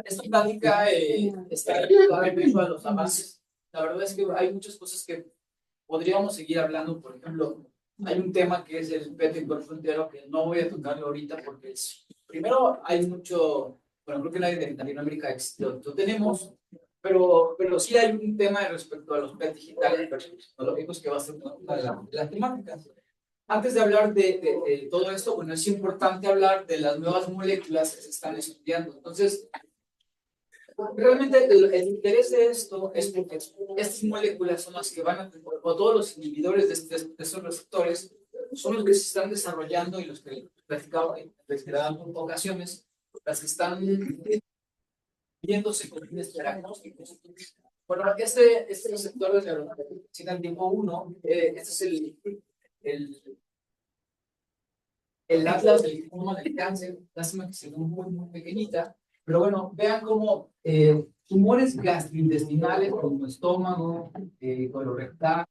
Esta plática está dedicada mucho a los avances. La verdad es que hay muchas cosas que podríamos seguir hablando. Por ejemplo, hay un tema que es el PET interfrontero que no voy a tocarlo ahorita porque primero hay mucho, bueno, creo que nadie de Latinoamérica lo tenemos, pero sí hay un tema respecto a los PET digitales tecnológicos que va a ser una de las temáticas. Antes de hablar de todo esto, bueno, es importante hablar de las nuevas moléculas que se están estudiando. Entonces, realmente el interés de esto es porque estas moléculas son las que van a, o todos los inhibidores de estos receptores, son los que se están desarrollando y los que platicaba en ocasiones, las que están viéndose con fines terapéuticos. Bueno, este receptor de neurotransmisión tipo 1, este es el atlas del genoma del cáncer, lástima que se ve muy pequeñita, pero bueno, vean cómo tumores gastrointestinales como estómago, colorectal,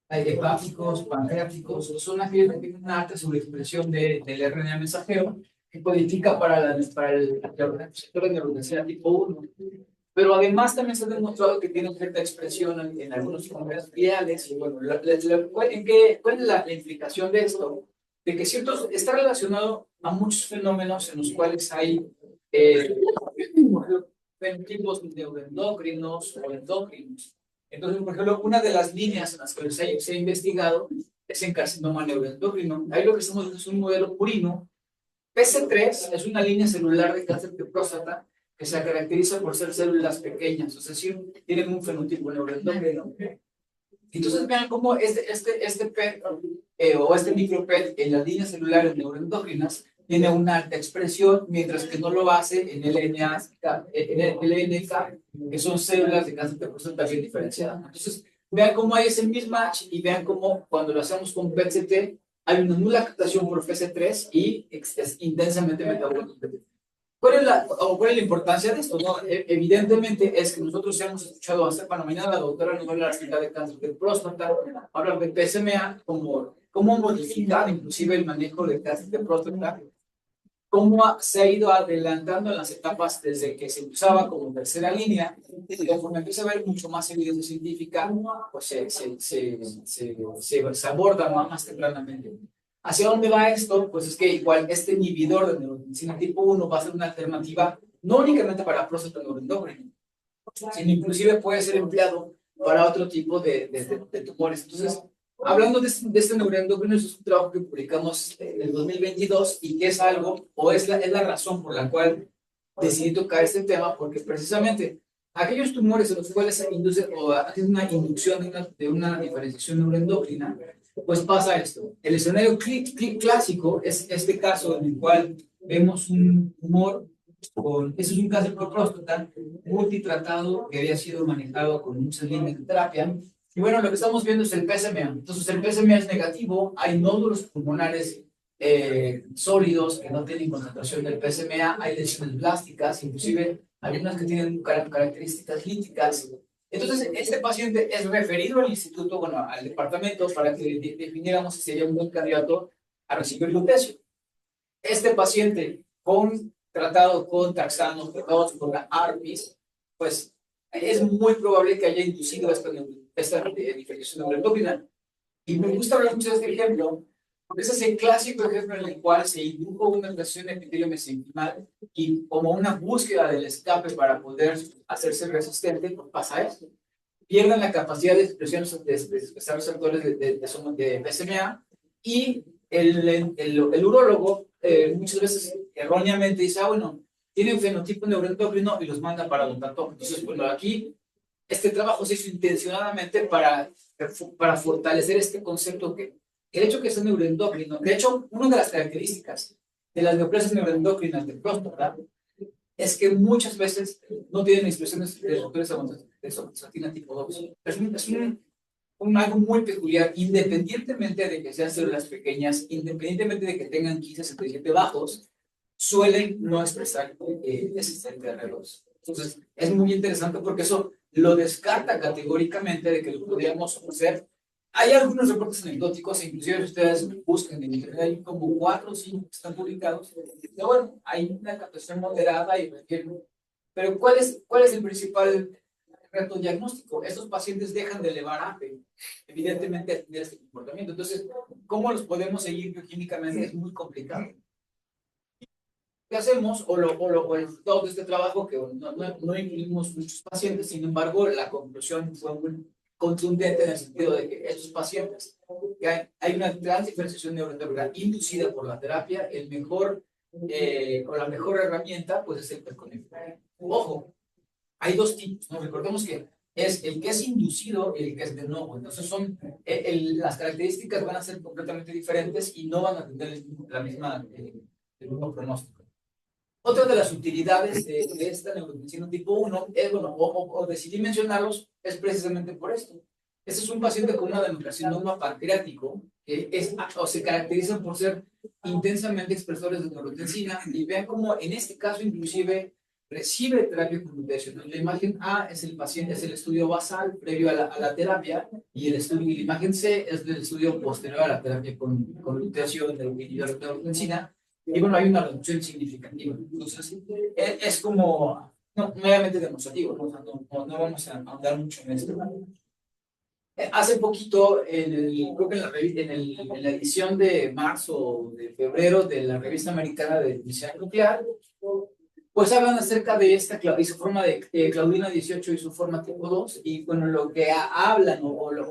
hepáticos, pancreáticos, son aquellos que tienen una alta sobreexpresión del RNA mensajero que codifica para el receptor de neurotransmisión tipo 1. Pero además también se ha demostrado que tiene cierta expresión en algunos tumores viales. Y bueno, ¿cuál es la implicación de esto? De que está relacionado a muchos fenómenos en los cuales hay fenotipos neuroendocrinos o endocrinos. Entonces, por ejemplo, una de las líneas en las que se ha investigado es en carcinoma neuroendocrino. Ahí lo que estamos viendo es un modelo purino. PC3 es una línea celular de cáncer de próstata que se caracteriza por ser células pequeñas, o sea, sí tienen un fenotipo neuroendocrino. Entonces vean cómo este PET o este microPET en las líneas celulares neuroendócrinas tiene una alta expresión, mientras que no lo hace en LNK, que son células de cáncer de próstata bien diferenciadas. Entonces, vean cómo hay ese mismatch y vean cómo cuando lo hacemos con PET-CT hay una nula captación por PC3 y es intensamente metabólico. ¿Cuál es la importancia de esto? ¿No? Evidentemente es que nosotros hemos escuchado hacer, bueno, mañana la doctora nos va a hablar acerca de cáncer de próstata, hablar de PSMA, cómo modificar inclusive el manejo de cáncer de próstata, cómo se ha ido adelantando en las etapas desde que se usaba como tercera línea, y conforme empieza a haber mucho más evidencia científica, pues se aborda más tempranamente. ¿Hacia dónde va esto? Pues es que igual este inhibidor de neurotransmisión tipo 1 va a ser una alternativa no únicamente para próstata neuroendocrina, sino inclusive puede ser empleado para otro tipo de tumores. Entonces, hablando de este neuroendocrino, es un trabajo que publicamos en el 2022 y que es algo, o es la razón por la cual decidí tocar este tema, porque precisamente aquellos tumores en los cuales se induce o hace una inducción de una diferenciación neuroendocrina, pues pasa esto. El escenario clásico es este caso en el cual vemos un tumor eso es un cáncer por próstata multitratado que había sido manejado con muchas líneas de terapia. Y bueno, lo que estamos viendo es el PSMA. Entonces, el PSMA es negativo, hay nódulos pulmonares sólidos que no tienen concentración del PSMA, hay lesiones blásticas, inclusive algunas que tienen características líticas. Entonces, este paciente es referido al instituto, bueno, al departamento, para que definiéramos si sería un buen candidato a recibir lutecio. Este paciente tratado con taxanos, tratados con la ARPIS, pues es muy probable que haya inducido esta diferenciación neuroendocrina. Y me gusta hablar mucho de este ejemplo, porque ese es el clásico ejemplo en el cual se indujo una relación de epitelio mesenquimal y como una búsqueda del escape para poder hacerse resistente, pues pasa esto. Pierden la capacidad de expresión de expresar receptores de PSMA y el urólogo muchas veces erróneamente dice, bueno, tienen fenotipo neuroendocrino y los manda para odontólogo. Entonces, bueno, aquí este trabajo se hizo intencionadamente para fortalecer este concepto que el hecho que sea neuroendocrino, de hecho, una de las características de las neoplasias neuroendocrinas de próstata es que muchas veces no tienen expresiones de receptores de somatostatina tipo 2. Algo muy peculiar, independientemente de que sean células pequeñas, independientemente de que tengan 15-77 bajos, suelen no expresar ese CTR2. Entonces, es muy interesante porque eso lo descarta categóricamente de que lo podríamos hacer Hay algunos reportes anecdóticos, inclusive si ustedes buscan en internet, hay como 4 o 5 que están publicados. Pero bueno, hay una captación moderada y requiere. Pero ¿cuál es el principal reto diagnóstico? Estos pacientes dejan de elevar APE, evidentemente, al tener este comportamiento. Entonces, ¿cómo los podemos seguir bioquímicamente? Es muy complicado. ¿Qué hacemos? O el resultado de este trabajo, que no incluimos muchos pacientes, sin embargo, la conclusión fue muy contundente en el sentido de que estos pacientes, que hay una gran diferenciación neuroendocrina inducida por la terapia, el mejor o la mejor herramienta, pues es el PET con FDG. Ojo, hay dos tipos, ¿no? Recordemos que es el que es inducido y el que es de nuevo. Entonces las características van a ser completamente diferentes y no van a tener el mismo pronóstico. Otra de las utilidades de esta neuromedicina tipo 1 es, bueno, o decidí mencionarlos, es precisamente por esto. Este es un paciente con una adenocarcinoma pancreático que o se caracteriza por ser intensamente expresores de neurotensina, y vean cómo en este caso inclusive recibe terapia computacional. La imagen A es el paciente, es el estudio basal previo a la terapia, y la imagen C es el estudio posterior a la terapia con luteación del inhibidor de neurotensina. Y bueno, hay una reducción significativa. Entonces, es como, no, meramente demostrativo, ¿no? O sea, no vamos a ahondar mucho en esto. Hace poquito, creo que en la edición de marzo o de febrero de la revista americana de medicina nuclear, pues hablan acerca de y su forma de Claudina 18 y su forma tipo 2, y bueno, lo que hablan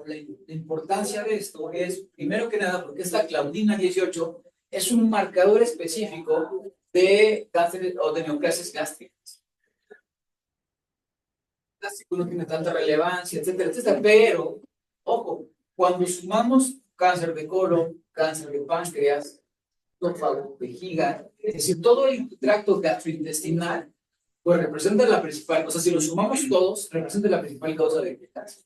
la importancia de esto es, primero que nada, porque esta Claudina 18 es un marcador específico de cáncer o de neoplasias gástricas. El plástico no tiene tanta relevancia, etcétera, etcétera, pero, ojo, cuando sumamos cáncer de colon, cáncer de páncreas, esófago, vejiga, es decir, todo el tracto gastrointestinal, pues representa la principal, o sea, si lo sumamos todos, representa la principal causa de cáncer.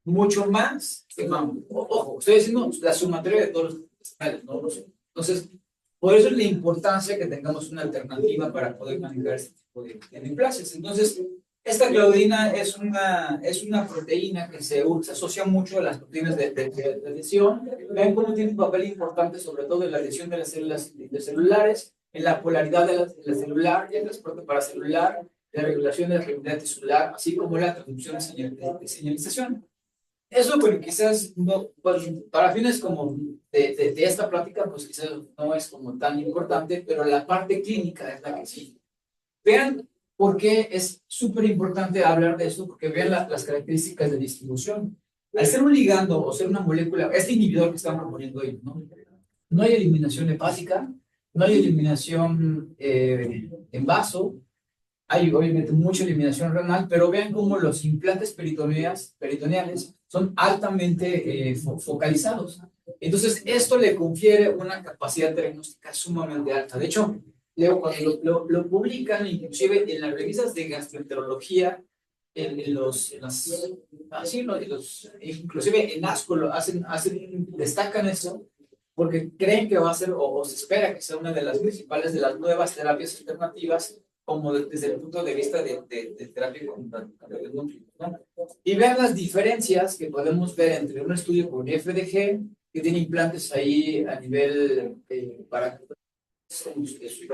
Mucho más que mamo. Ojo, estoy diciendo la sumatoria de todos los intestinales, no lo sé. Entonces, por eso es la importancia que tengamos una alternativa para poder manejar este tipo de neoplasias. Entonces, esta claudina es una proteína que se asocia mucho a las proteínas de lesión. Ven cómo tiene un papel importante, sobre todo en la lesión de las células celulares, en la polaridad de la celular, el transporte paracelular, la regulación de la actividad celular, así como la traducción de señalización. Eso, bueno, quizás no, pues, para fines como de esta plática, pues quizás no es como tan importante, pero la parte clínica es la que sí. Vean por qué es súper importante hablar de esto, porque vean las características de distribución. Al ser un ligando o ser una molécula, este inhibidor que estamos proponiendo hoy, ¿no? No hay eliminación hepática, no hay eliminación en vaso, hay obviamente mucha eliminación renal, pero vean cómo los implantes peritoneales son altamente focalizados. Entonces, esto le confiere una capacidad diagnóstica sumamente alta. De hecho, Leo, cuando lo publican, inclusive en las revistas de gastroenterología, inclusive en ASCO destacan eso, porque creen que va a ser, o se espera que sea una de las principales de las nuevas terapias alternativas, como desde el punto de vista de terapia con núcleos, ¿no? Y vean las diferencias que podemos ver entre un estudio con FDG, que tiene implantes ahí a nivel para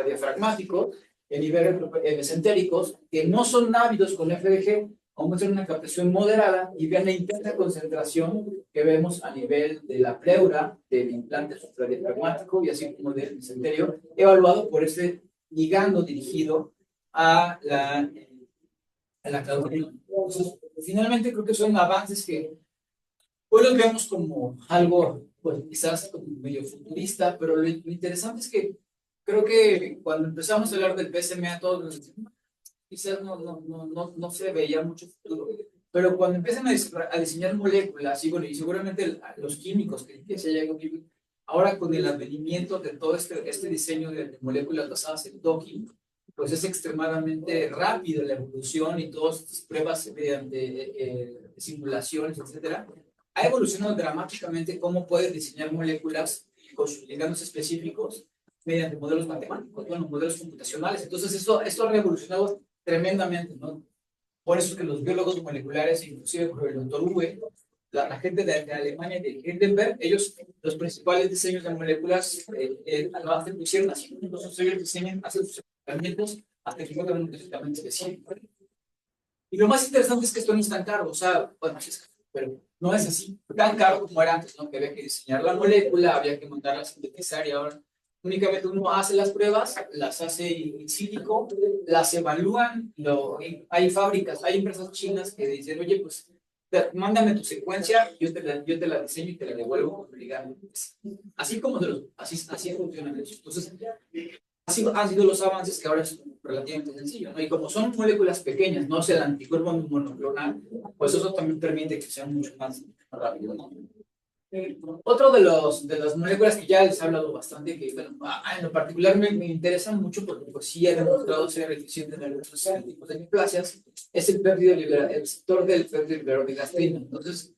diafragmático, a nivel mesentéricos, que no son ávidos con FDG, muestran una captación moderada, y vean la intensa concentración que vemos a nivel de la pleura del implante supradiafragmático y así como del mesenterio, evaluado por este ligando dirigido a la claudina. Entonces, finalmente creo que son avances que hoy los vemos como algo, pues quizás como medio futurista, pero lo interesante es que creo que cuando empezamos a hablar del PSMA, todos nos decían, quizás no se veía mucho futuro. Pero cuando empiezan a diseñar moléculas, y bueno, y seguramente los químicos que se hayan ahora con el advenimiento de todo este diseño de moléculas basadas en docking, pues es extremadamente rápido la evolución y todas estas pruebas mediante simulaciones, etcétera. Ha evolucionado dramáticamente cómo puedes diseñar moléculas con sus ligandos específicos mediante modelos matemáticos, bueno, modelos computacionales. Entonces, esto ha revolucionado tremendamente, ¿no? Por eso es que los biólogos moleculares, inclusive por el doctor Uwe, la gente de Alemania, de Heidelberg, ellos, los principales diseños de moléculas, lo hacen, lo hicieron así. Entonces ellos diseñan, hacen sus experimentos hasta que encuentran un resultado específico. Y lo más interesante es que esto no es tan caro, o sea, bueno, sí es caro, pero no es así tan caro como era antes, ¿no? Que había que diseñar la molécula, había que mandarla a sintetizar y ahora únicamente uno hace las pruebas, las hace in silico, las evalúan, hay fábricas, hay empresas chinas que dicen, oye, pues mándame tu secuencia, yo te la diseño y te la devuelvo obligado. Así como así funciona eso. Entonces, han sido los avances que ahora es relativamente sencillo, ¿no? Y como son moléculas pequeñas, no es el anticuerpo monoclonal, pues eso también permite que sea mucho más rápido, ¿no? Otro de las moléculas que ya les he hablado bastante, que bueno, en lo particular me interesan mucho porque pues, sí ha demostrado ser eficiente en algunos tipos de neoplasias, es el el receptor del péptido liberador de gastrina. Entonces,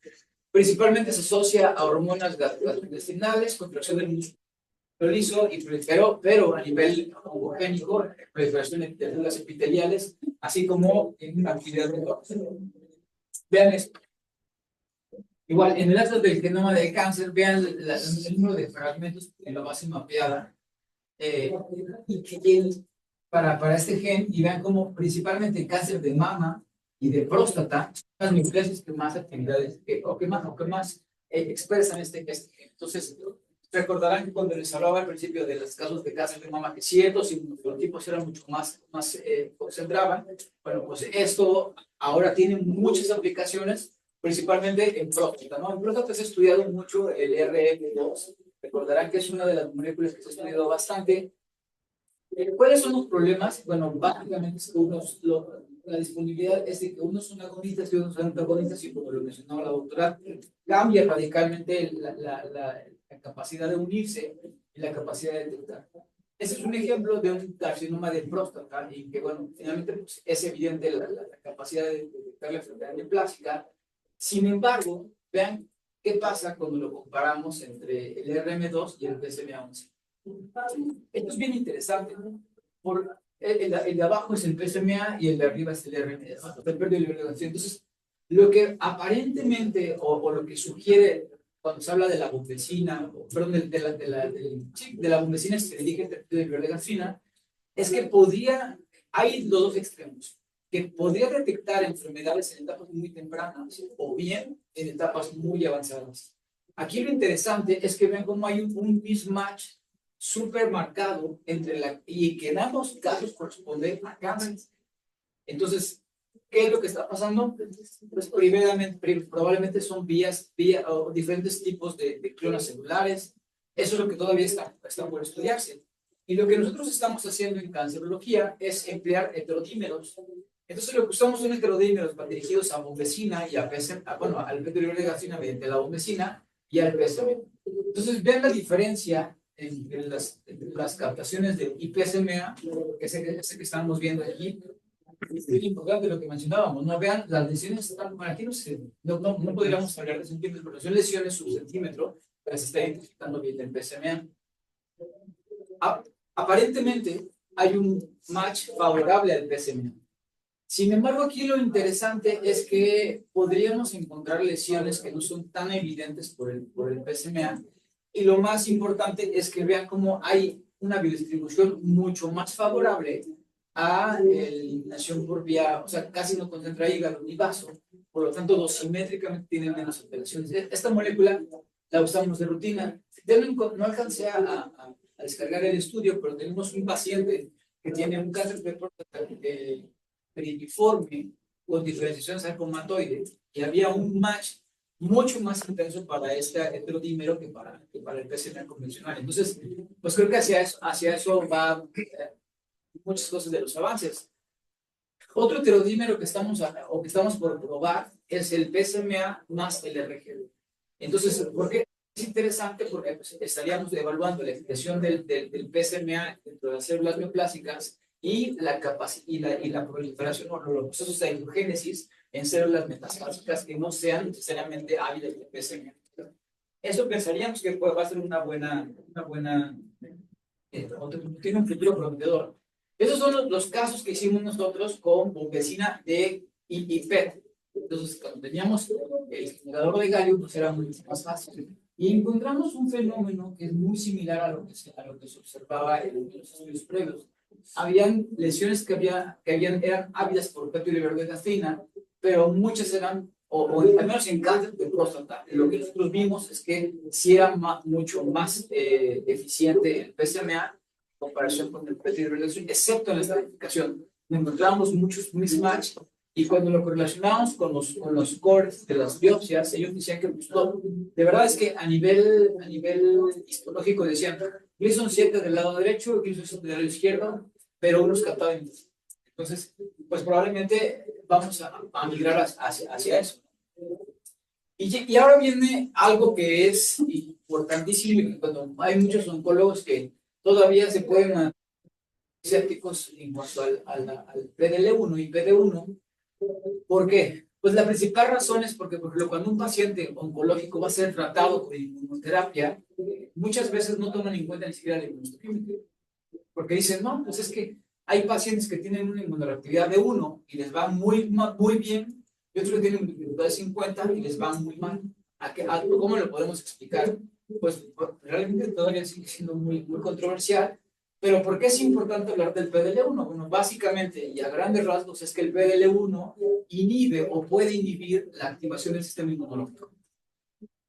principalmente se asocia a hormonas gastrointestinales, contracción del músculo liso y pero a nivel oncogénico, proliferación de células epiteliales, así como en actividad de vean esto. Igual, en el atlas del genoma del cáncer, vean el número de fragmentos en la base mapeada para este gen y vean cómo principalmente el cáncer de mama y de próstata son las nucleasis que más actividades o que más expresan este gen. Entonces, recordarán que cuando les hablaba al principio de los casos de cáncer de mama que ciertos inmunotipos eran mucho más concentraban, bueno, pues esto ahora tiene muchas aplicaciones principalmente en próstata, ¿no? En próstata se ha estudiado mucho el RM2, recordarán que es una de las moléculas que se ha estudiado bastante. ¿Cuáles son los problemas? Bueno, básicamente es que la disponibilidad es de que unos son agonistas y otros son antagonistas, y como lo mencionaba la doctora, cambia radicalmente la capacidad de unirse y la capacidad de detectar. Ese es un ejemplo de un carcinoma de próstata, y que, bueno, finalmente pues, es evidente la capacidad de detectar la enfermedad neoplásica. Sin embargo, vean qué pasa cuando lo comparamos entre el RM2 y el PSMA11. Esto es bien interesante, ¿no? El de abajo es el PSMA y el de arriba es el RM2. Entonces, lo que aparentemente o lo que sugiere cuando se habla de la bundesina, perdón, de la bundesina estridígena de gastrina, es que hay los dos extremos, que podría detectar enfermedades en etapas muy tempranas o bien en etapas muy avanzadas. Aquí lo interesante es que ven cómo hay un mismatch súper marcado y que en ambos casos corresponde a cáncer. Entonces, ¿qué es lo que está pasando? Pues probablemente son o diferentes tipos de clonas celulares. Eso es lo que todavía está por estudiarse. Y lo que nosotros estamos haciendo en cancerología es emplear heterodímeros. Entonces, lo que usamos son heterodímeros dirigidos a bombecina y a bueno, al péptido de gastrina mediante la bombecina y al PSMA. Entonces, vean la diferencia entre las captaciones de IPSMA, que es ese que estamos viendo aquí. Es muy importante lo que mencionábamos, ¿no? Vean, las lesiones están, bueno, aquí no podríamos hablar de centímetros, pero son lesiones subcentímetro, pero se está identificando bien el PSMA. Aparentemente hay un match favorable al PSMA. Sin embargo, aquí lo interesante es que podríamos encontrar lesiones que no son tan evidentes por el PSMA, y lo más importante es que vean cómo hay una biodistribución mucho más favorable a la eliminación por vía, o sea, casi no concentra hígado ni vaso, por lo tanto, dosimétricamente tiene menos alteraciones. Esta molécula la usamos de rutina. No alcancé a descargar el estudio, pero tenemos un paciente que tiene un cáncer de próstata periforme con diferenciación sarcomatoide, y había un match mucho más intenso para este heterodímero que para el PSMA convencional. Entonces, pues creo que hacia eso va muchas cosas de los avances. Otro heterodímero que estamos por probar es el PSMA más el RGD. Entonces, ¿por qué es interesante? Porque pues, estaríamos evaluando la expresión del PSMA dentro de las células neoplásicas y la proliferación o los procesos de hidrogénesis en células metastásicas que no sean necesariamente hábiles de PSMA. Eso pensaríamos que va a ser una buena tiene un futuro prometedor. Esos son los casos que hicimos nosotros con bombecina y PET. Entonces, cuando teníamos el generador de galio, pues era mucho más fácil. Y encontramos un fenómeno que es muy similar a lo que se observaba en los estudios previos. Habían lesiones eran ávidas por feto de gastrina, pero muchas eran, al menos en cáncer de próstata. Lo que nosotros vimos es que sí era mucho más eficiente el PSMA en comparación con el feto de gastrina, excepto en la estratificación. Encontramos muchos mismatch y cuando lo correlacionamos con los scores de las biopsias, ellos decían que gustó. De verdad es que a nivel histológico decían Gleason 7 del lado derecho, Gleason 7 del lado izquierdo, pero unos captados. Entonces, pues probablemente vamos a migrar hacia eso. Y ahora viene algo que es importantísimo y cuando hay muchos oncólogos que todavía se pueden escépticos en cuanto al PDL1 y PD1. ¿Por qué? Pues la principal razón es porque, por ejemplo, cuando un paciente oncológico va a ser tratado con inmunoterapia, muchas veces no toman en cuenta ni siquiera la inmunohistoquímica. Porque dicen, no, pues es que hay pacientes que tienen una inmunoreactividad de 1 y les va muy bien, y otros que tienen una inmunoreactividad de 50 y les va muy mal. ¿Cómo lo podemos explicar? Pues realmente todavía sigue siendo muy controversial. Pero ¿por qué es importante hablar del PDL1? Bueno, básicamente y a grandes rasgos es que el PDL1 inhibe o puede inhibir la activación del sistema inmunológico.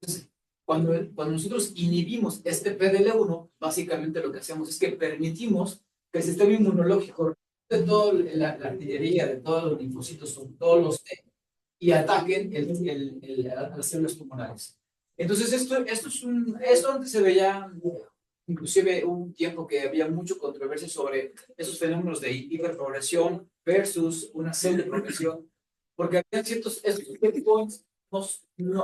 Entonces, cuando nosotros inhibimos este PDL1, básicamente lo que hacemos es que permitimos que el sistema inmunológico de toda la artillería, de todos los linfocitos, son todos los T, y ataquen las células tumorales. Entonces, esto antes se veía, inclusive un tiempo que había mucha controversia sobre esos fenómenos de hiperprogresión versus una pseudoprogresión, porque había ciertos points,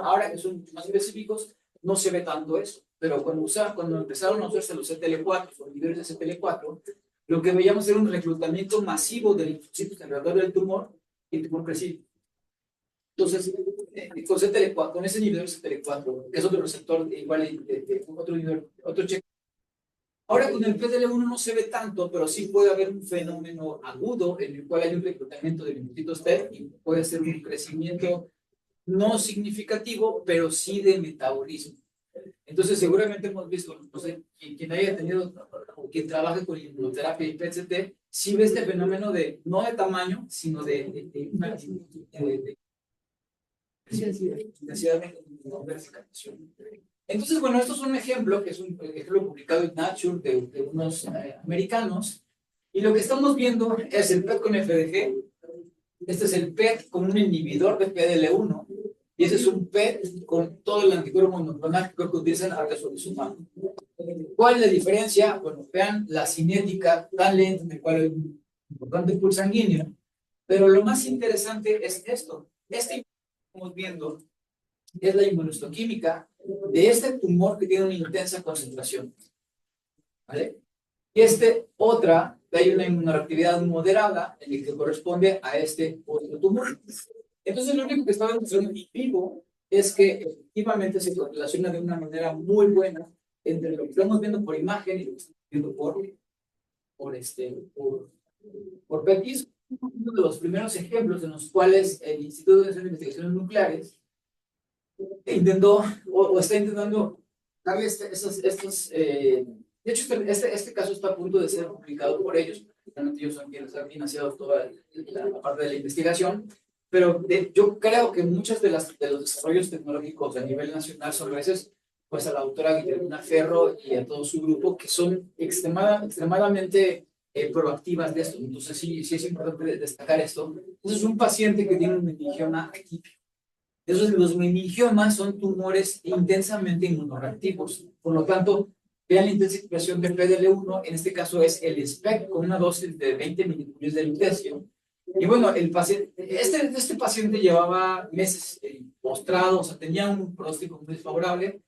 ahora que son más específicos, no se ve tanto eso. Pero cuando empezaron a usarse los CTL4, los inhibidores de CTL4, lo que veíamos era un reclutamiento masivo de linfocitos alrededor del tumor y el tumor crecía. Entonces, con ese inhibidor CTL4, que es otro receptor, igual otro inhibidor, otro check. Ahora con el PDL1 no se ve tanto, pero sí puede haber un fenómeno agudo en el cual hay un reclutamiento de linfocitos T y puede ser un crecimiento no significativo, pero sí de metabolismo. Entonces, seguramente hemos visto, no sé, quien haya tenido o quien trabaje con inmunoterapia y PCT, sí ve este fenómeno de, no de tamaño, sino de versificación. Entonces, bueno, esto es un ejemplo, que es un ejemplo publicado en Nature de unos americanos, y lo que estamos viendo es el PET con FDG, este es el PET con un inhibidor de PDL1, y este es un PET con todo el anticuerpo monoclonal que utilizan atezolizumab. ¿Cuál es la diferencia? Bueno, vean la cinética tan lenta en el cual hay un importante pulso sanguíneo, pero lo más interesante es esto. Este que estamos viendo es la inmunohistoquímica de este tumor que tiene una intensa concentración. ¿Vale? Y otra, que hay una inmunoreactividad moderada en el que corresponde a este otro tumor. Entonces, lo único que está demostrando en vivo es que efectivamente se correlaciona de una manera muy buena entre lo que estamos viendo por imagen y lo que estamos viendo por PET. Uno de los primeros ejemplos en los cuales el Instituto de Investigaciones Nucleares intentó o está intentando darle de hecho, este caso está a punto de ser publicado por ellos. Realmente ellos son quienes han financiado toda la parte de la investigación. Pero yo creo que muchos de los desarrollos tecnológicos a nivel nacional son gracias pues, a la autora Guillermina Ferro y a todo su grupo, que son extremadamente proactivas de esto. Entonces, sí es importante destacar esto. Entonces, un paciente que tiene un meningioma atípico. Los meningiomas son tumores intensamente inmunoreactivos. Por lo tanto, vean la intensificación del PDL1, en este caso es el SPECT con una dosis de 20 miligramos de lutecio. Y bueno, el paciente, este paciente llevaba meses postrado, o sea, tenía un pronóstico muy desfavorable.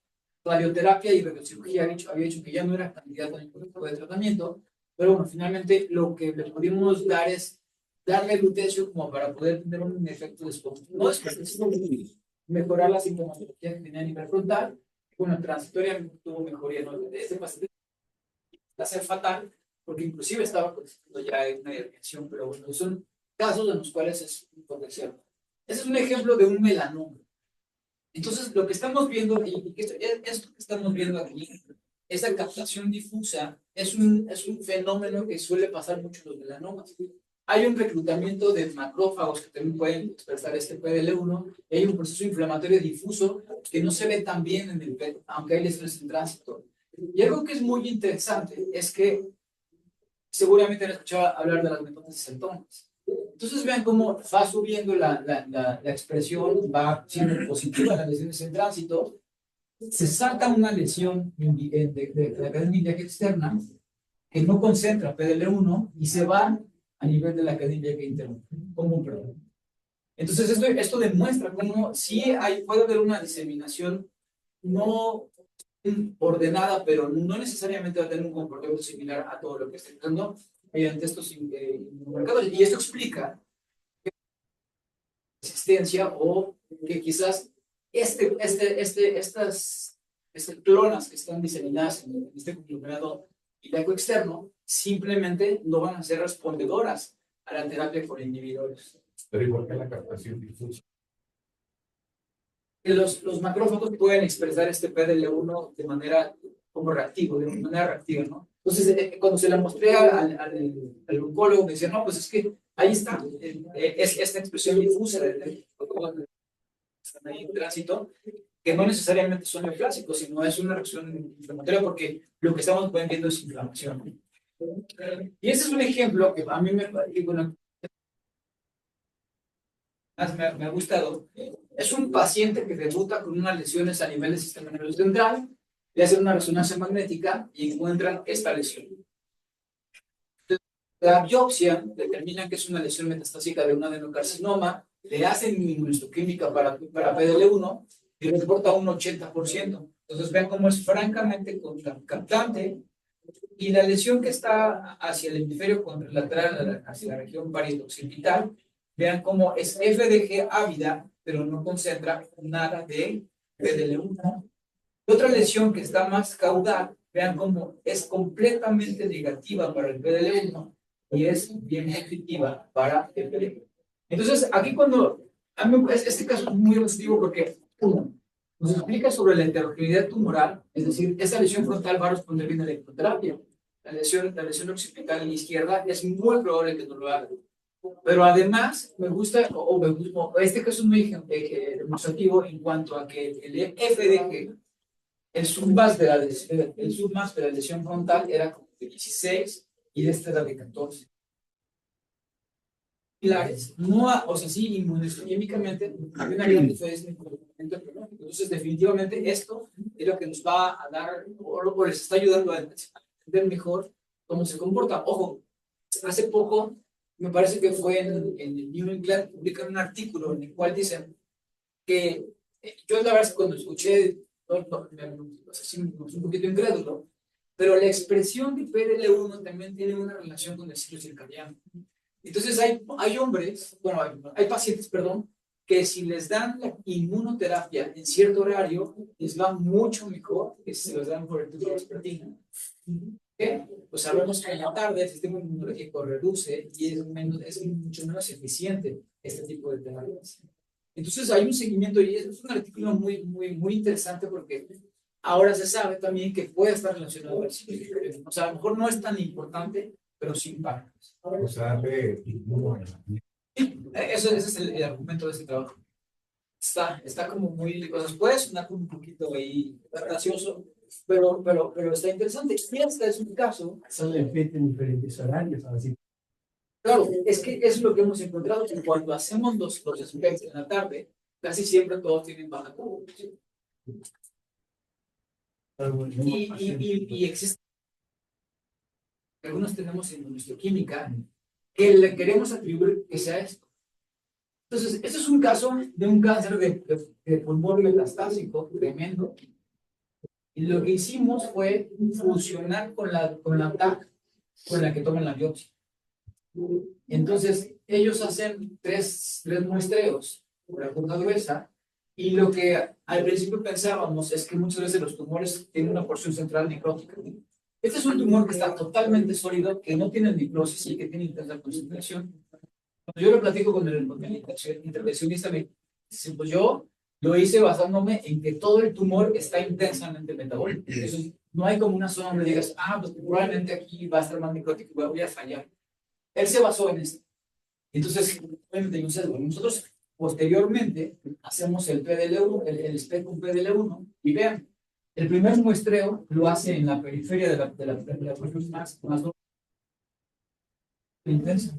Radioterapia y radiocirugía había dicho que ya no era candidato a ningún tipo de tratamiento, pero bueno, finalmente lo que le pudimos dar es darle lutecio como para poder tener un efecto no mejorar la sintomatología que tenía a nivel frontal. Bueno, transitoriamente tuvo mejoría, ¿no? Este paciente va a ser fatal, porque inclusive estaba consistiendo ya en una irrigación, pero bueno, son casos en los cuales es potencial. Ese es un ejemplo de un melanoma. Entonces, lo que estamos viendo, y esto que estamos viendo aquí, esa captación difusa, es un fenómeno que suele pasar mucho en los melanomas. Hay un reclutamiento de macrófagos que también pueden expresar este PDL1, y hay un proceso inflamatorio difuso que no se ve tan bien en el PET, aunque hay lesiones en tránsito. Y algo que es muy interesante es que seguramente han escuchado hablar de las metástasis centomas. Entonces vean cómo va subiendo la expresión, va siendo positiva las lesiones en tránsito, se salta una lesión de la cadena ilíaca externa que no concentra PDL1 y se va a nivel de la cadena ilíaca interna, como un problema. Entonces esto demuestra cómo sí puede haber una diseminación no ordenada, pero no necesariamente va a tener un comportamiento similar a todo lo que está entrando mediante estos marcadores. Y esto explica existencia o que quizás estas clonas que están diseminadas en este conglomerado ilíaco externo simplemente no van a ser respondedoras a la terapia por inhibidores. Pero ¿y por qué la captación difusa? Los macrófagos pueden expresar este PDL1 de manera como reactivo, de manera reactiva, ¿no? Entonces, cuando se la mostré al oncólogo, me decía, no, pues es que ahí está, es esta expresión difusa de están ahí en tránsito, que no necesariamente son neoplásicos, sino es una reacción inflamatoria porque lo que estamos viendo es inflamación. Y ese es un ejemplo que a mí bueno, me ha gustado. Es un paciente que debuta con unas lesiones a nivel del sistema nervioso central, le hacen una resonancia magnética y encuentran esta lesión. La biopsia determina que es una lesión metastásica de un adenocarcinoma, le hacen inmunohistoquímica para PDL1 y reporta un 80%. Entonces vean cómo es francamente captante y la lesión que está hacia el hemisferio contralateral, hacia la región parieto-occipital, vean cómo es FDG ávida, pero no concentra nada de PDL1. Otra lesión que está más caudal, vean cómo es completamente negativa para el PDL1 y es bien positiva para el PDL1. Entonces, aquí este caso es muy ilustrativo porque, uno, nos explica sobre la heterogeneidad tumoral, es decir, esa lesión frontal va a responder bien a la electroterapia. La lesión occipital izquierda es muy probable que no lo haga. Pero además, me gusta, este caso es muy demostrativo en cuanto a que el FDG, el submax de la lesión frontal era como de 16 y este era de 14. No, o sea, sí, inmunohistoquímicamente hay una gran diferencia en el comportamiento epidemiológico. Entonces, definitivamente esto es lo que nos va a dar, o les está ayudando a entender mejor cómo se comporta. Ojo, hace poco, me parece que fue en el New England, publicaron un artículo en el cual dicen que, yo la verdad cuando escuché, me puse un poquito incrédulo, pero la expresión de PDL1 también tiene una relación con el ciclo circadiano. Entonces hay hombres, bueno, hay pacientes, perdón, que si les dan la inmunoterapia en cierto horario, les va mucho mejor que si se los dan por el tubo de aspartina. ¿Qué? Pues sabemos que en la tarde el sistema inmunológico reduce y es mucho menos eficiente este tipo de terapias. Entonces hay un seguimiento y es un artículo muy interesante porque ahora se sabe también que puede estar relacionado al ciclo circadiano. O sea, a lo mejor no es tan importante, pero sí impacta. O sea, darle Ese es el argumento de ese trabajo. Está como muy, o sea, puede sonar como un poquito ahí gracioso, pero está interesante. Y este es un caso. Son efectos en diferentes horarios, así. Claro, es que es lo que hemos encontrado, que cuando hacemos los efectos en la tarde, casi siempre todos tienen baja cognición. Y existe, algunos tenemos inmunohistoquímica que le queremos atribuir que sea esto. Entonces, este es un caso de un cáncer de pulmón metastásico tremendo. Y lo que hicimos fue fusionar con la TAC con la que toman la biopsia. Entonces, ellos hacen tres muestreos por la punta gruesa y lo que al principio pensábamos es que muchas veces los tumores tienen una porción central necrótica. Este es un tumor que está totalmente sólido, que no tiene necrosis y que tiene intensa concentración. Yo lo platico con el intervencionista, me dice, pues yo lo hice basándome en que todo el tumor está intensamente metabólico. Entonces, no hay como una zona donde digas, pues probablemente aquí va a estar más necrótico y voy a fallar. Él se basó en esto. Entonces, obviamente, nosotros posteriormente hacemos el PDL1, el Spectrum PDL1, y vean, el primer muestreo lo hace en la periferia de la región más intensa.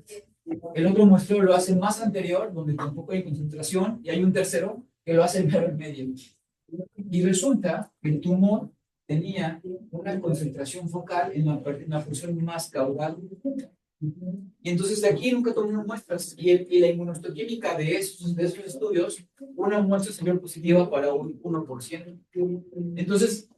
El otro muestreo lo hace más anterior, donde tampoco hay concentración, y hay un tercero que lo hace en medio. Y resulta que el tumor tenía una concentración focal en la porción más caudal. Y entonces de aquí nunca tomamos muestras. Y la inmunohistoquímica de esos estudios, una muestra salió positiva para un 1%. Entonces,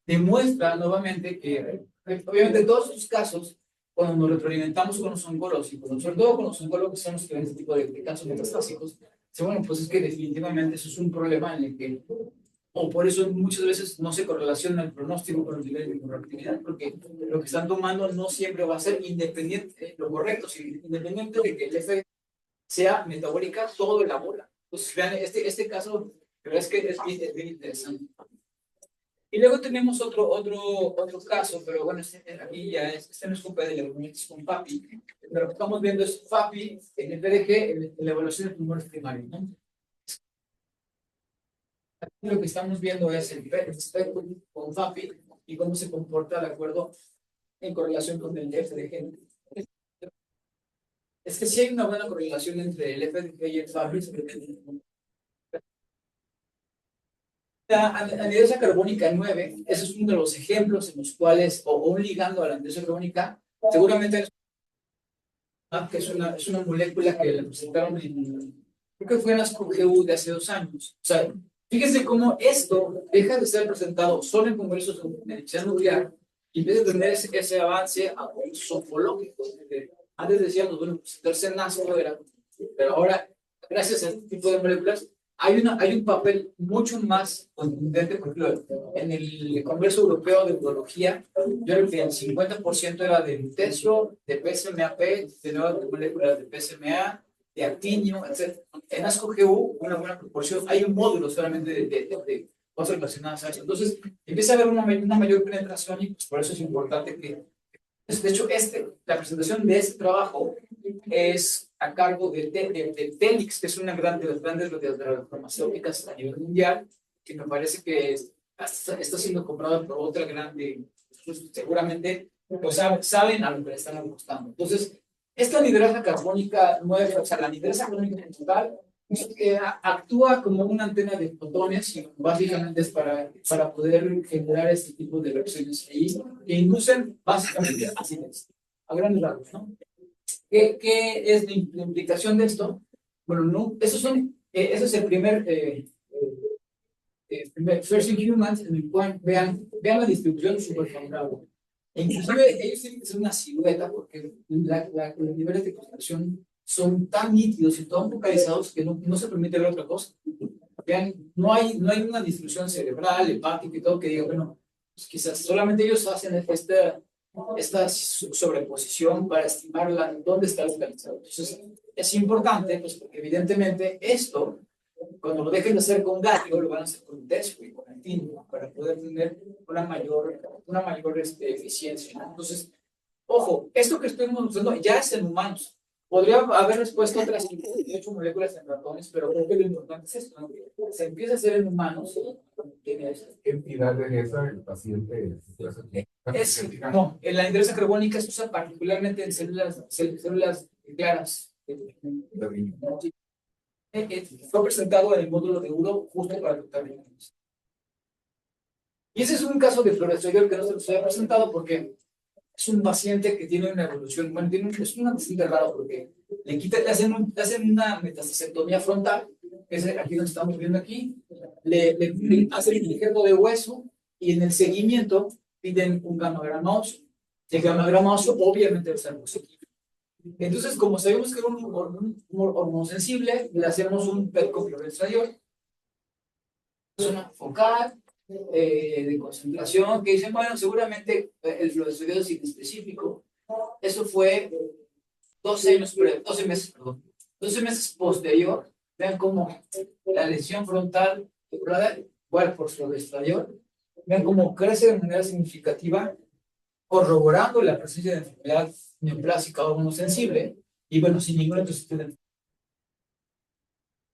demuestra nuevamente que, obviamente, en todos estos casos, cuando nos retroalimentamos con los oncólogos, y sobre todo con los oncólogos que son los que ven este tipo de casos metastásicos, bueno, pues es que definitivamente eso es un problema en el que, o por eso muchas veces no se correlaciona el pronóstico con los niveles de correctividad, porque lo que están tomando no siempre va a ser independiente, lo correcto, sino independiente de que el F sea metabólica todo en la bola. Entonces, vean, este caso, la verdad es que es bien interesante. Y luego tenemos otro caso, pero bueno, aquí ya no es con PDL, es con FAPI. Pero lo que estamos viendo es FAPI en el PDG, en la evaluación de tumores primarios, ¿no? Aquí lo que estamos viendo es el Spectrum con FAPI y cómo se comporta de acuerdo en correlación con el FDG. Es que sí hay una buena correlación entre el FDG y el FAPI. La anhidrosa carbónica 9, ese es uno de los ejemplos en los cuales, o un ligando a la anhidrosa carbónica, seguramente que es una molécula que la presentaron creo que fue en las QGU de hace 2 años. O sea, fíjense cómo esto deja de ser presentado solo en congresos de medicina nuclear y en vez de tener ese avance a sofológico. Antes decíamos, bueno, pues el tercer nazo era, pero ahora, gracias a este tipo de moléculas, hay un papel mucho más contundente. Por ejemplo, en el Congreso Europeo de Urología, yo creo que el 50% era de lutecio, de PSMAP, de nuevas moléculas de PSMA, de actinio, etc. En ASCO-GU, una buena proporción, hay un módulo solamente de cosas relacionadas a eso. Entonces, empieza a haber una mayor penetración y pues por eso es importante que de hecho, la presentación de este trabajo es a cargo de Telix, que es una de las grandes farmacéuticas a nivel mundial, que me parece que está siendo comprada por otra grande, pues, seguramente pues, saben a lo que le están apostando. Entonces, esta anhidrosa carbónica 9, o sea, la anhidrosa carbónica principal, actúa como una antena de fotones y básicamente es para poder generar este tipo de reacciones ahí que inducen básicamente acidez, a grandes rasgos, ¿no? ¿Qué es la implicación de esto? Bueno, no, eso es el primer First in Humans, en el cual vean la distribución súper favorable. E inclusive ellos tienen que ser una silueta porque los niveles de concentración son tan nítidos y tan focalizados que no se permite ver otra cosa. Vean, no hay una distribución cerebral, hepática y todo que diga, bueno, pues quizás solamente ellos hacen esta sobreposición para estimar dónde está localizado. Entonces, es importante, pues, porque evidentemente esto, cuando lo dejen de hacer con gatio, lo van a hacer con tesco y con actino, para poder tener una mayor eficiencia, ¿no? Entonces, ojo, esto que estoy mostrando ya es en humanos. Podría haber respuesta a otras 58 moléculas en ratones, pero creo que lo importante es esto, ¿no? Se empieza a hacer en humanos. ¿Qué entidad es esa? El paciente. No, en la anhidrosa carbónica se usa particularmente en células claras. Fue presentado en el módulo de Uro justo para tratar. Y ese es un caso de fluoresceidor que no se los había presentado porque es un paciente que tiene una evolución, bueno, es un paciente raro porque le hacen una metastasectomía frontal, que es aquí donde estamos viendo aquí, le hacen el injerto de hueso y en el seguimiento piden un gammagrama óseo. El gammagrama óseo obviamente va a estar positivo. Entonces, como sabemos que es un hormonosensible, le hacemos un PET con fluoresceidor. Zona focal, de concentración, que dicen, bueno, seguramente el fluoresceidor es inespecífico. Eso fue 12 meses, perdón, 12 meses posterior, vean cómo la lesión frontal, igual por sobre exterior, vean cómo crece de manera significativa, corroborando la presencia de enfermedad neoplásica o sensible, y bueno, sin ningún otro sitio de enfermedad.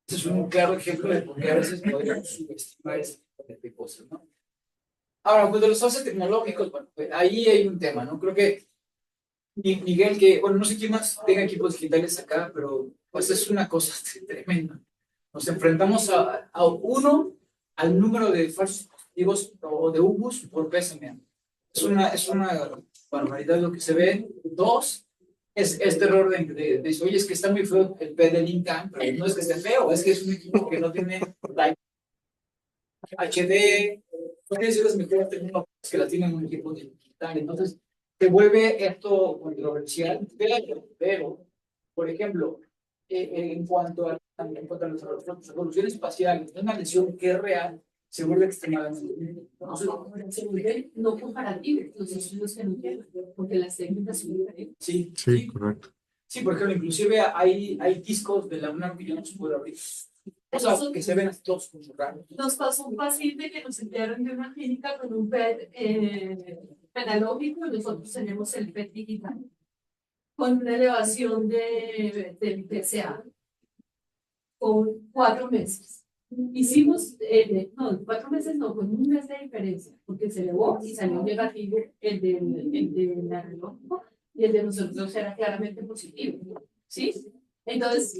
Este es un claro ejemplo de por qué a veces podríamos subestimar este tipo de cosas, ¿no? Ahora, pues de los avances tecnológicos, bueno, pues ahí hay un tema, ¿no? Creo que Miguel, que, bueno, no sé quién más tenga equipos digitales acá, pero pues es una cosa tremenda. Nos enfrentamos al número de falsos positivos o de UBUs por PSMA. Es una barbaridad lo que se ve. Dos, es este error de decir, oye, es que está muy feo el P del Incan, pero no es que esté feo, es que es un equipo que no tiene HD, no tiene las mejores tecnologías que las tienen un equipo digital. Entonces, se vuelve esto controversial, pero por ejemplo, en cuanto a las resoluciones espaciales, una lesión que es real, se vuelve extremadamente. Se vuelve no comparativo los estudios que no tienen, porque las técnicas son diferentes. Sí, Sí, correcto. sí, por ejemplo, inclusive hay discos de la UNAM que yo no se puedo abrir. O sea, que se ven así todos como raros. Nos pasó un paciente que nos enviaron de una clínica con un PET analógico y nosotros tenemos el PET digital con una elevación del PSA con 4 meses. Hicimos, no, 4 meses no, con un mes de diferencia, porque se elevó y salió negativo el del analógico y el de nosotros era claramente positivo, ¿sí? Entonces,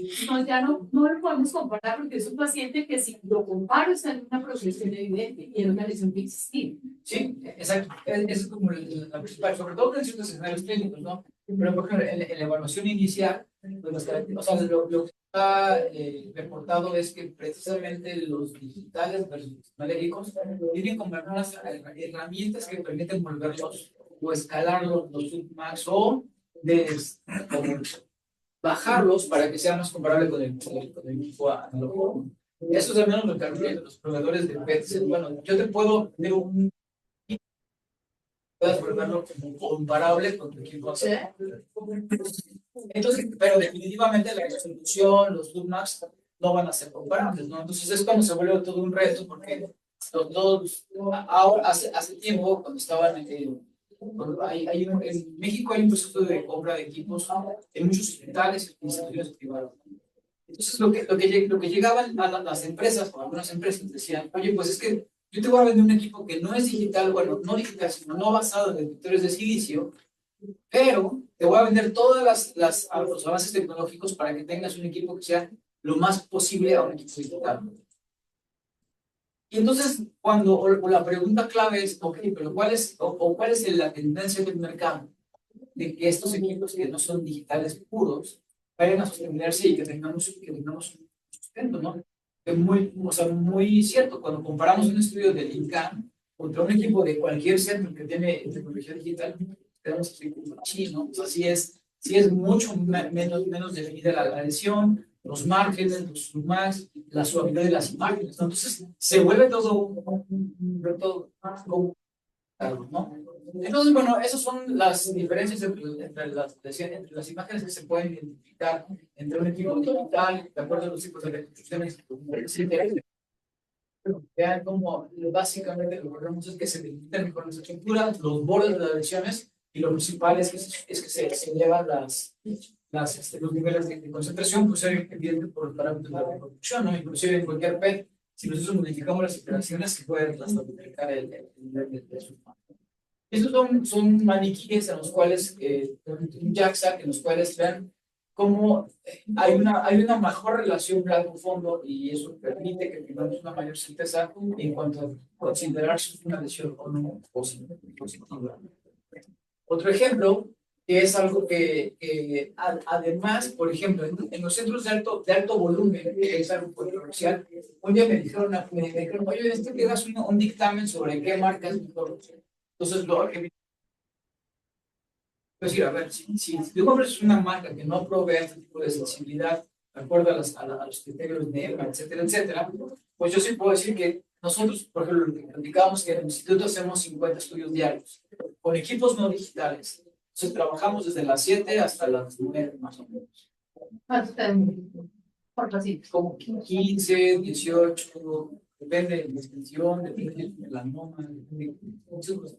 no lo podemos comparar porque es un paciente que si lo comparo está en una progresión evidente y era una lesión que existía. Sí, exacto. Es como la principal, sobre todo en ciertos escenarios clínicos, ¿no? Pero, por ejemplo, en la evaluación inicial, pues, o sea, lo que está reportado es que precisamente los digitales versus los analógicos tienen como algunas herramientas que permiten volverlos o escalarlos, los submax o bajarlos para que sea más comparable con el equipo analógico. Eso es al menos lo que argumentan de los proveedores de PET. Bueno, yo te puedo tener un puedas volverlo como comparable con tu equipo. ¿Sí? Entonces, pero definitivamente la resolución, los submax no van a ser comparables, ¿no? Entonces es cuando se vuelve todo un reto porque todos, ahora, hace tiempo, cuando estaban en México hay un proceso de compra de equipos en muchos hospitales y instituciones privadas. Entonces, lo que llegaban a las empresas, o algunas empresas, decían, oye, pues es que yo te voy a vender un equipo que no es digital, bueno, no digital, sino no basado en detectores de silicio, pero te voy a vender todas los avances tecnológicos para que tengas un equipo que sea lo más posible a un equipo digital. Y entonces, o la pregunta clave es, ok, pero ¿cuál es la tendencia del mercado? De que estos equipos que no son digitales puros vayan a sostenerse y que tengamos un sustento, ¿no? Es muy cierto, cuando comparamos un estudio del INCAN contra un equipo de cualquier centro que tiene tecnología digital, tenemos equipos chinos, o sea, sí es mucho menos definida la lesión, los márgenes, los submax, la suavidad de las imágenes, ¿no? Entonces se vuelve todo un reto complicado, ¿no? Entonces, bueno, esas son las diferencias entre las imágenes que se pueden identificar entre un equipo digital, de acuerdo a los tipos de reconstrucciones. Vean cómo básicamente lo que logramos es que se delimitan mejor las estructuras, los bordes de las lesiones, y lo principal es que se elevan los niveles de concentración, pues ser evidente por los parámetros de la reproducción, ¿no? Inclusive en cualquier PET, si nosotros modificamos las iteraciones, se pueden hasta duplicar el nivel de su. Estos son maniquíes en los cuales, un JAXA, en los cuales vean cómo hay una mejor relación blanco-fondo y eso permite que tengamos una mayor certeza en cuanto a considerar si es una lesión o no positiva. Otro ejemplo, que es algo que además, por ejemplo, en los centros de alto volumen, que es algo controversial, un día me dijeron, oye, necesito que hagas un dictamen sobre qué marca es mejor. Entonces, lo que decir, a ver, si tú compras una marca que no provee este tipo de sensibilidad, de acuerdo a los criterios de EMA, etcétera, etcétera, pues yo sí puedo decir que nosotros, por ejemplo, lo que platicamos que en el instituto hacemos 50 estudios diarios con equipos no digitales. Entonces trabajamos desde las 7 hasta las 9 más o menos. ¿Cuánto te demora? Por paciente. Como 15, 18, depende de la extensión, depende de la noma, depende de muchas cosas.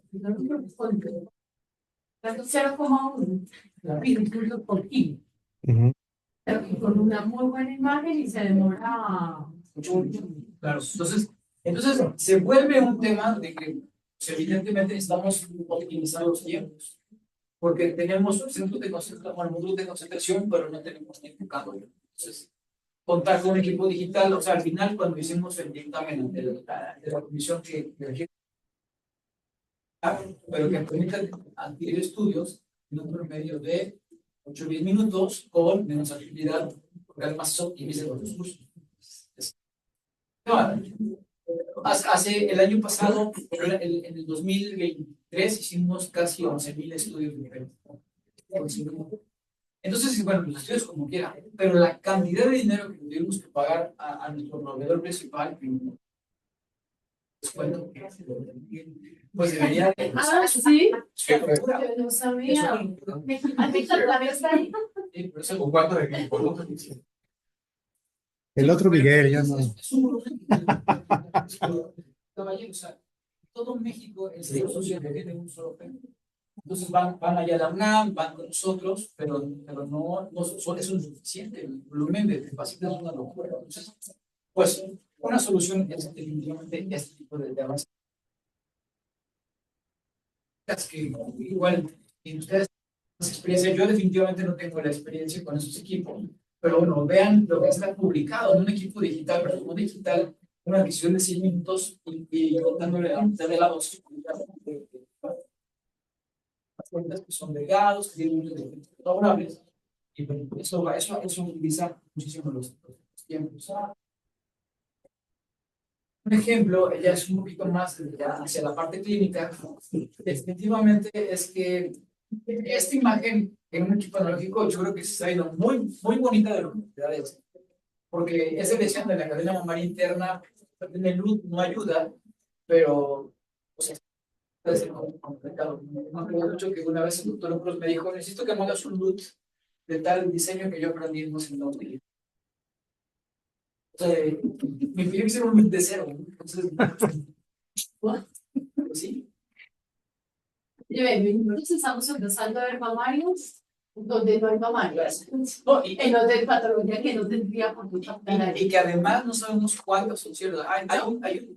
0,1 milímetros por kilo. Pero que con una muy buena imagen y se demora Mucho. Claro, entonces se vuelve un tema de que pues, evidentemente estamos optimizando los tiempos, porque tenemos centros de concentración, bueno, módulos de concentración, pero no tenemos ni enfocado. Entonces, contar con un equipo digital, o sea, al final cuando hicimos el dictamen de la comisión pero que permita adquirir estudios en un promedio de 8 o 10 minutos con menos actividad, porque además eso optimiza los recursos. Hace el año pasado, en el 2023, hicimos casi 11,000 estudios diferentes. Entonces, bueno, los estudios como quiera, pero la cantidad de dinero que tuvimos que pagar a nuestro proveedor principal, pues debería de... Ah, sí. Qué locura. Yo no sabía. Eso- ¿Todavía está ahí? Sí, por eso- ¿Con cuánto de equipo? El otro Miguel, ya no. Es un volumen. Caballero, o sea, todo México es social que tiene un solo premio. Entonces van allá a la UNAM, van con nosotros, pero no eso es suficiente. El volumen de pacientes es una locura. Entonces, pues, una solución es definitivamente este tipo de avances. Que igual, y ustedes más experiencia, yo definitivamente no tengo la experiencia con esos equipos, pero bueno, vean lo que está publicado en un equipo digital, pero no digital, una edición de 100 minutos y dándole a mitad de lado las cuentas que son legados, que tienen muchos efectos favorables, y bueno, eso utiliza muchísimo los tiempos. Un ejemplo, ya es un poquito más hacia la parte clínica, definitivamente es que esta imagen en un equipo analógico yo creo que se ha ido muy bonita de las unidades, porque esa lesión de la cadena mamaria interna en el LUT no ayuda, pero o sea, puede ser complicado. Me acuerdo mucho que una vez el doctor Cruz me dijo, necesito que me hagas un LUT de tal diseño que yo aprendí en no sé dónde. O sea, me pidió que hiciera un LUT de cero, ¿no? Entonces, pues sí. Nosotros estamos empezando a ver mamarios donde no hay mamarios. No, En los de patología que no tendría por qué captar. y que además no sabemos cuántas son ciertas.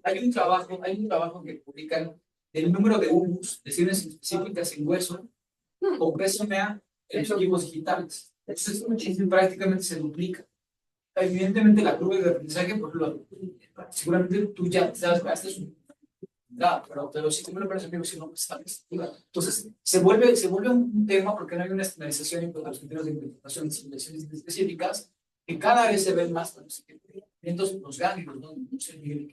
Hay un trabajo que publican del número de humus, lesiones específicas en hueso, con PSMA en los equipos digitales. Entonces, prácticamente se duplica. Evidentemente, la curva de aprendizaje, por ejemplo, seguramente tú ya sabes, este es un. Pero si tú me lo parece amigo, si no, pues sabes. Entonces, se vuelve un tema porque no hay una estandarización en cuanto a los criterios de interpretación de lesiones específicas, que cada vez se ven más con los segmentos, los ganglios, ¿no?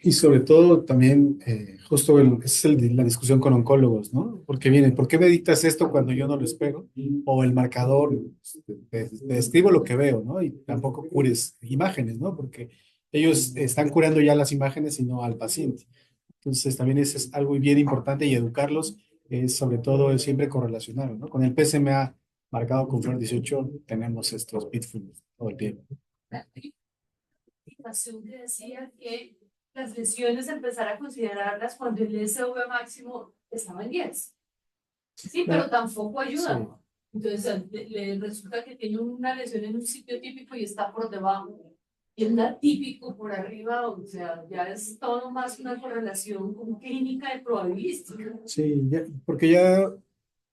Y sobre todo también, justo la discusión con oncólogos, ¿no? Porque viene, ¿por qué me dictas esto cuando yo no lo espero? O el marcador, te describo lo que veo, ¿no? Y tampoco cures imágenes, ¿no? Porque ellos están curando ya las imágenes y no al paciente. Entonces también es algo bien importante y educarlos, sobre todo es siempre correlacionado, ¿no? Con el PSMA marcado con flor 18 tenemos estos pitfalls todo el tiempo. Que decía que las lesiones empezar a considerarlas cuando el SV máximo estaba en 10. Sí, pero tampoco ayuda. Sí. Entonces le resulta que tiene una lesión en un sitio típico y está por debajo. Y el atípico por arriba, o sea, ya es todo más una correlación con clínica de probabilística. Sí, porque ya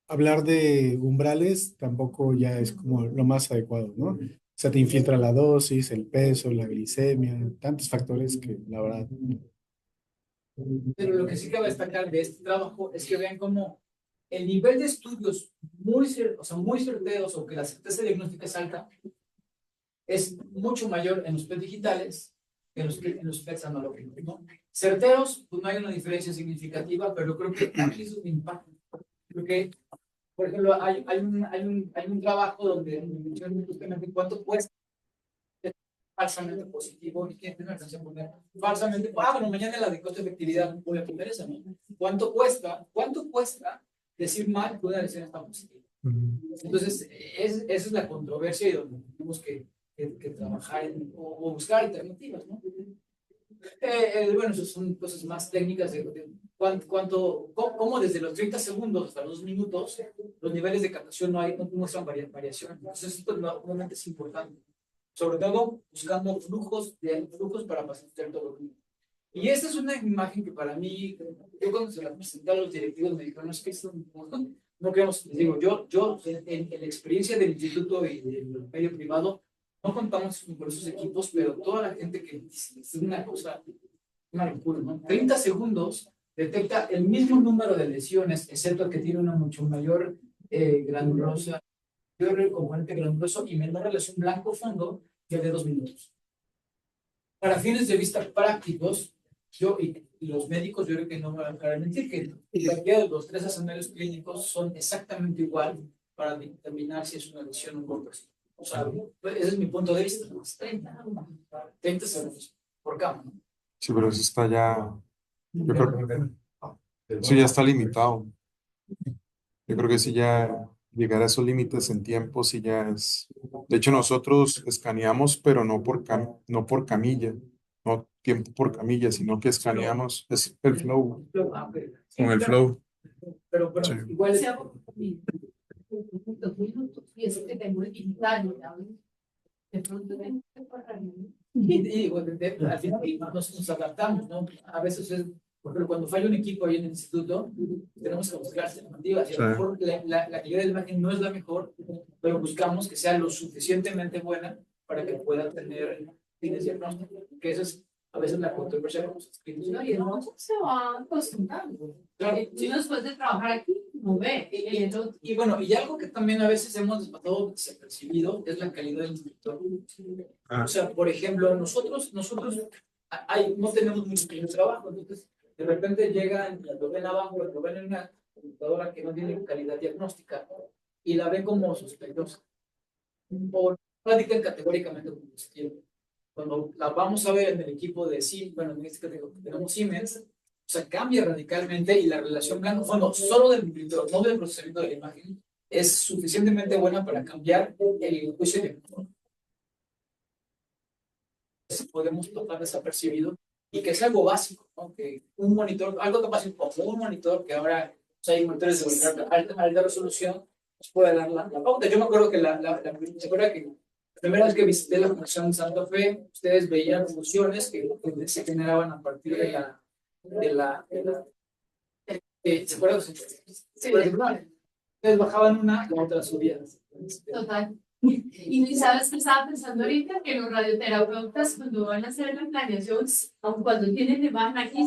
hablar de umbrales tampoco ya es como lo más adecuado, ¿no? O sea, te infiltra la dosis, el peso, la glicemia, tantos factores que la verdad. Pero lo que sí cabe destacar de este trabajo es que vean cómo el nivel de estudios muy certeros o que la certeza diagnóstica es alta es mucho mayor en los PET digitales que en los PETs analógicos, ¿no? Certeros, pues no hay una diferencia significativa, pero creo que aquí es un impacto. Creo que, por ejemplo, hay un trabajo donde mencionan justamente cuánto cuesta falsamente positivo, y que no alcancé a poner falsamente, bueno, mañana la de costo efectividad, voy a poner esa, ¿no? ¿Cuánto cuesta decir mal que una lesión está positiva? Entonces, esa es la controversia y donde tenemos que trabajar o buscar alternativas, ¿no? Bueno, eso son cosas más técnicas de cómo desde los 30 segundos hasta los 2 minutos los niveles de captación no muestran variación. Entonces, esto nuevamente es importante. Sobre todo buscando flujos para facilitar todo lo que. Y esta es una imagen que para mí, yo cuando se la presenté a los directivos me dijeron, es que esto no queremos, les digo, yo en la experiencia del instituto y del medio privado, no contamos con esos equipos, pero toda la gente que es una cosa, una locura, ¿no? 30 segundos detecta el mismo número de lesiones, excepto que tiene una mucho mayor granulosa, mayor componente granuloso y menor relación blanco-fondo que el de 2 minutos. Para fines de vista prácticos, yo y los médicos, yo creo que no me van a dejar de mentir, que cualquiera de los 3 escenarios clínicos son exactamente igual para determinar si es una lesión o un golpe. O sea, ese es mi punto de vista. 30 segundos por cama, ¿no? Sí, pero eso está ya, yo creo que eso ya está limitado. Yo creo que si ya llegar a esos límites en tiempo, si ya es. De hecho, nosotros escaneamos, pero no por camilla, no tiempo por camilla, sino que escaneamos es el flow, con el flow. Pero Sí. igual es, 2 minutos y eso que tengo el digital, ¿sabes? De pronto al final nos adaptamos, ¿no? A veces es, por ejemplo, cuando falla un equipo ahí en el instituto, tenemos que buscar alternativas. Y a lo mejor la calidad de la imagen no es la mejor, pero buscamos que sea lo suficientemente buena para que pueda tener fines diagnósticos. Que eso es a veces la controversia con los escritos. no, y el mozo se va acostumbrando. Claro, Uno sí. después de trabajar aquí, no ve. Y bueno, y algo que también a veces hemos pasado desapercibido es la calidad del instructor. O sea, por ejemplo, nosotros no tenemos mucho trabajo, entonces de repente llegan, lo ven abajo, lo ven en una computadora que no tiene calidad diagnóstica y la ven como sospechosa. O radican categóricamente como positiva. Cuando la vamos a ver en el equipo de Siemens, bueno, en este caso tenemos Siemens, o sea, cambia radicalmente y la relación blanco-fondo solo del monitor, no del procesamiento de la imagen, es suficientemente buena para cambiar el juicio de podemos tomar desapercibido y que es algo básico, ¿no? Que un monitor, algo tan básico como un monitor, que ahora hay monitores de alta resolución, nos puede dar la pauta. Yo me acuerdo que ¿se acuerda que la primera vez que visité la Fundación Santa Fe, ustedes veían funciones que se generaban a partir de ¿se acuerdan? Sí. Ustedes bajaban una, la otra subían. Total. Y sabes que estaba pensando ahorita que los radioterapeutas cuando van a hacer la planeación, aun cuando tienen imagen aquí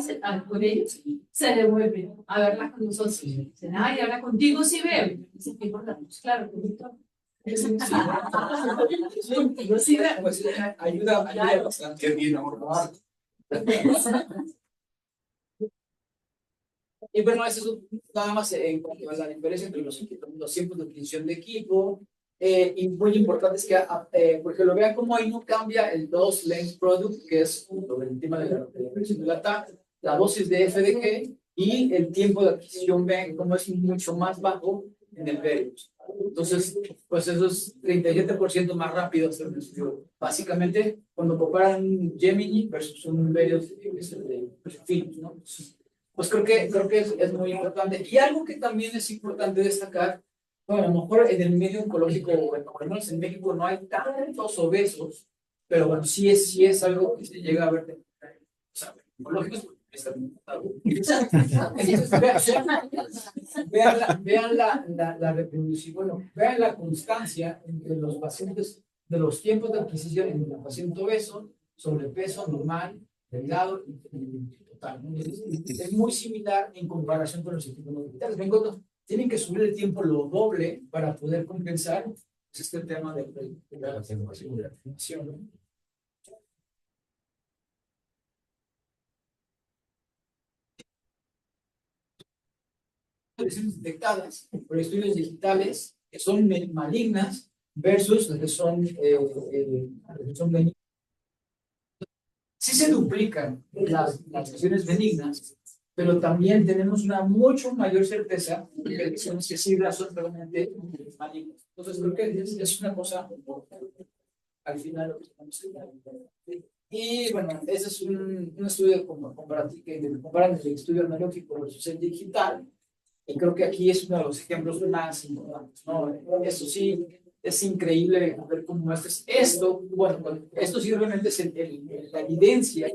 con ellos, se devuelven a verla con nosotros. Dicen, ay, ahora contigo sí veo. Dicen, qué importante. Claro, contigo. Yo sí veo. Pues ayuda bastante. Qué bien, amor. Y bueno, eso es nada más en cuanto a la diferencia entre los tiempos de utilización de equipo. Y muy importante es que, porque lo vean como ahí no cambia el dose length product, que es el tema de la presión de la TAC, la dosis de FDG y el tiempo de adquisición, vean cómo es mucho más bajo en el Verius. Entonces, pues eso es 37% más rápido hacer un estudio. Básicamente, cuando comparan un Gemini versus un Verius, es el de Philips, ¿no? Pues creo que es muy importante. Y algo que también es importante destacar, bueno, a lo mejor en el medio oncológico, bueno, por lo menos en México no hay tantos obesos, pero bueno, sí es algo que se llega a ver. O sea, oncológicos, vean la reproducción, bueno, vean la constancia entre los pacientes de los tiempos de adquisición en el paciente obeso, sobrepeso normal, delgado y total, ¿no? Es muy similar en comparación con los equipos digitales. Tienen que subir el tiempo lo doble para poder compensar este tema de la información, ¿no? Lesiones detectadas por estudios digitales que son malignas versus las que son benignas. Sí se duplican las lesiones benignas, pero también tenemos una mucho mayor certeza de que lesiones que sí son realmente malignas. Entonces, creo que es una cosa importante al final lo que estamos haciendo. Y bueno, ese es un estudio comparativo que comparan el estudio analógico versus el digital. Y creo que aquí es uno de los ejemplos más importantes, ¿no? Eso sí, es increíble ver cómo esto, bueno, esto sí realmente es la evidencia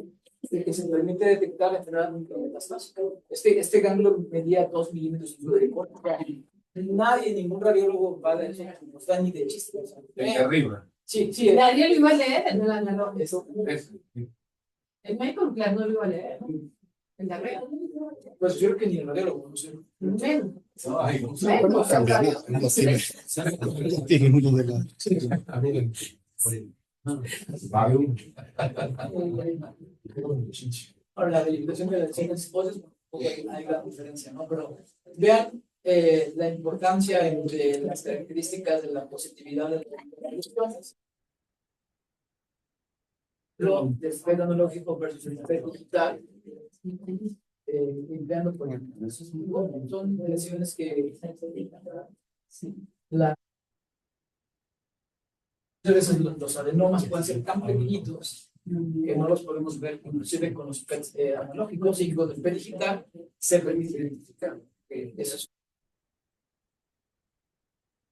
de que se permite detectar la enfermedad metastásica. Este ganglio medía 2 milímetros de corto. Nadie, ningún radiólogo va a decir, no está ni de chiste. O sea, El de arriba. sí, sí. Nadie lo iba a leer en el analógico. Eso, El Michael Clark no lo iba a leer. El de arriba. pues yo creo que ni el radiólogo, no sé. Menos. Ay, no sé. Menos. Cambiaría, no tiene, no tiene uno de la. A mí, Ahora, la delimitación de las lesiones óseas, hay gran diferencia, ¿no? Pero vean la importancia entre las características de la positividad de las lesiones. Lo del FED analógico versus el FED digital. Vean, por ejemplo, eso es muy bueno. Son lesiones que la muchas veces los adenomas pueden ser tan pequeñitos que no los podemos ver, inclusive con los PET analógicos, y con el PET digital se permite identificar. Eso es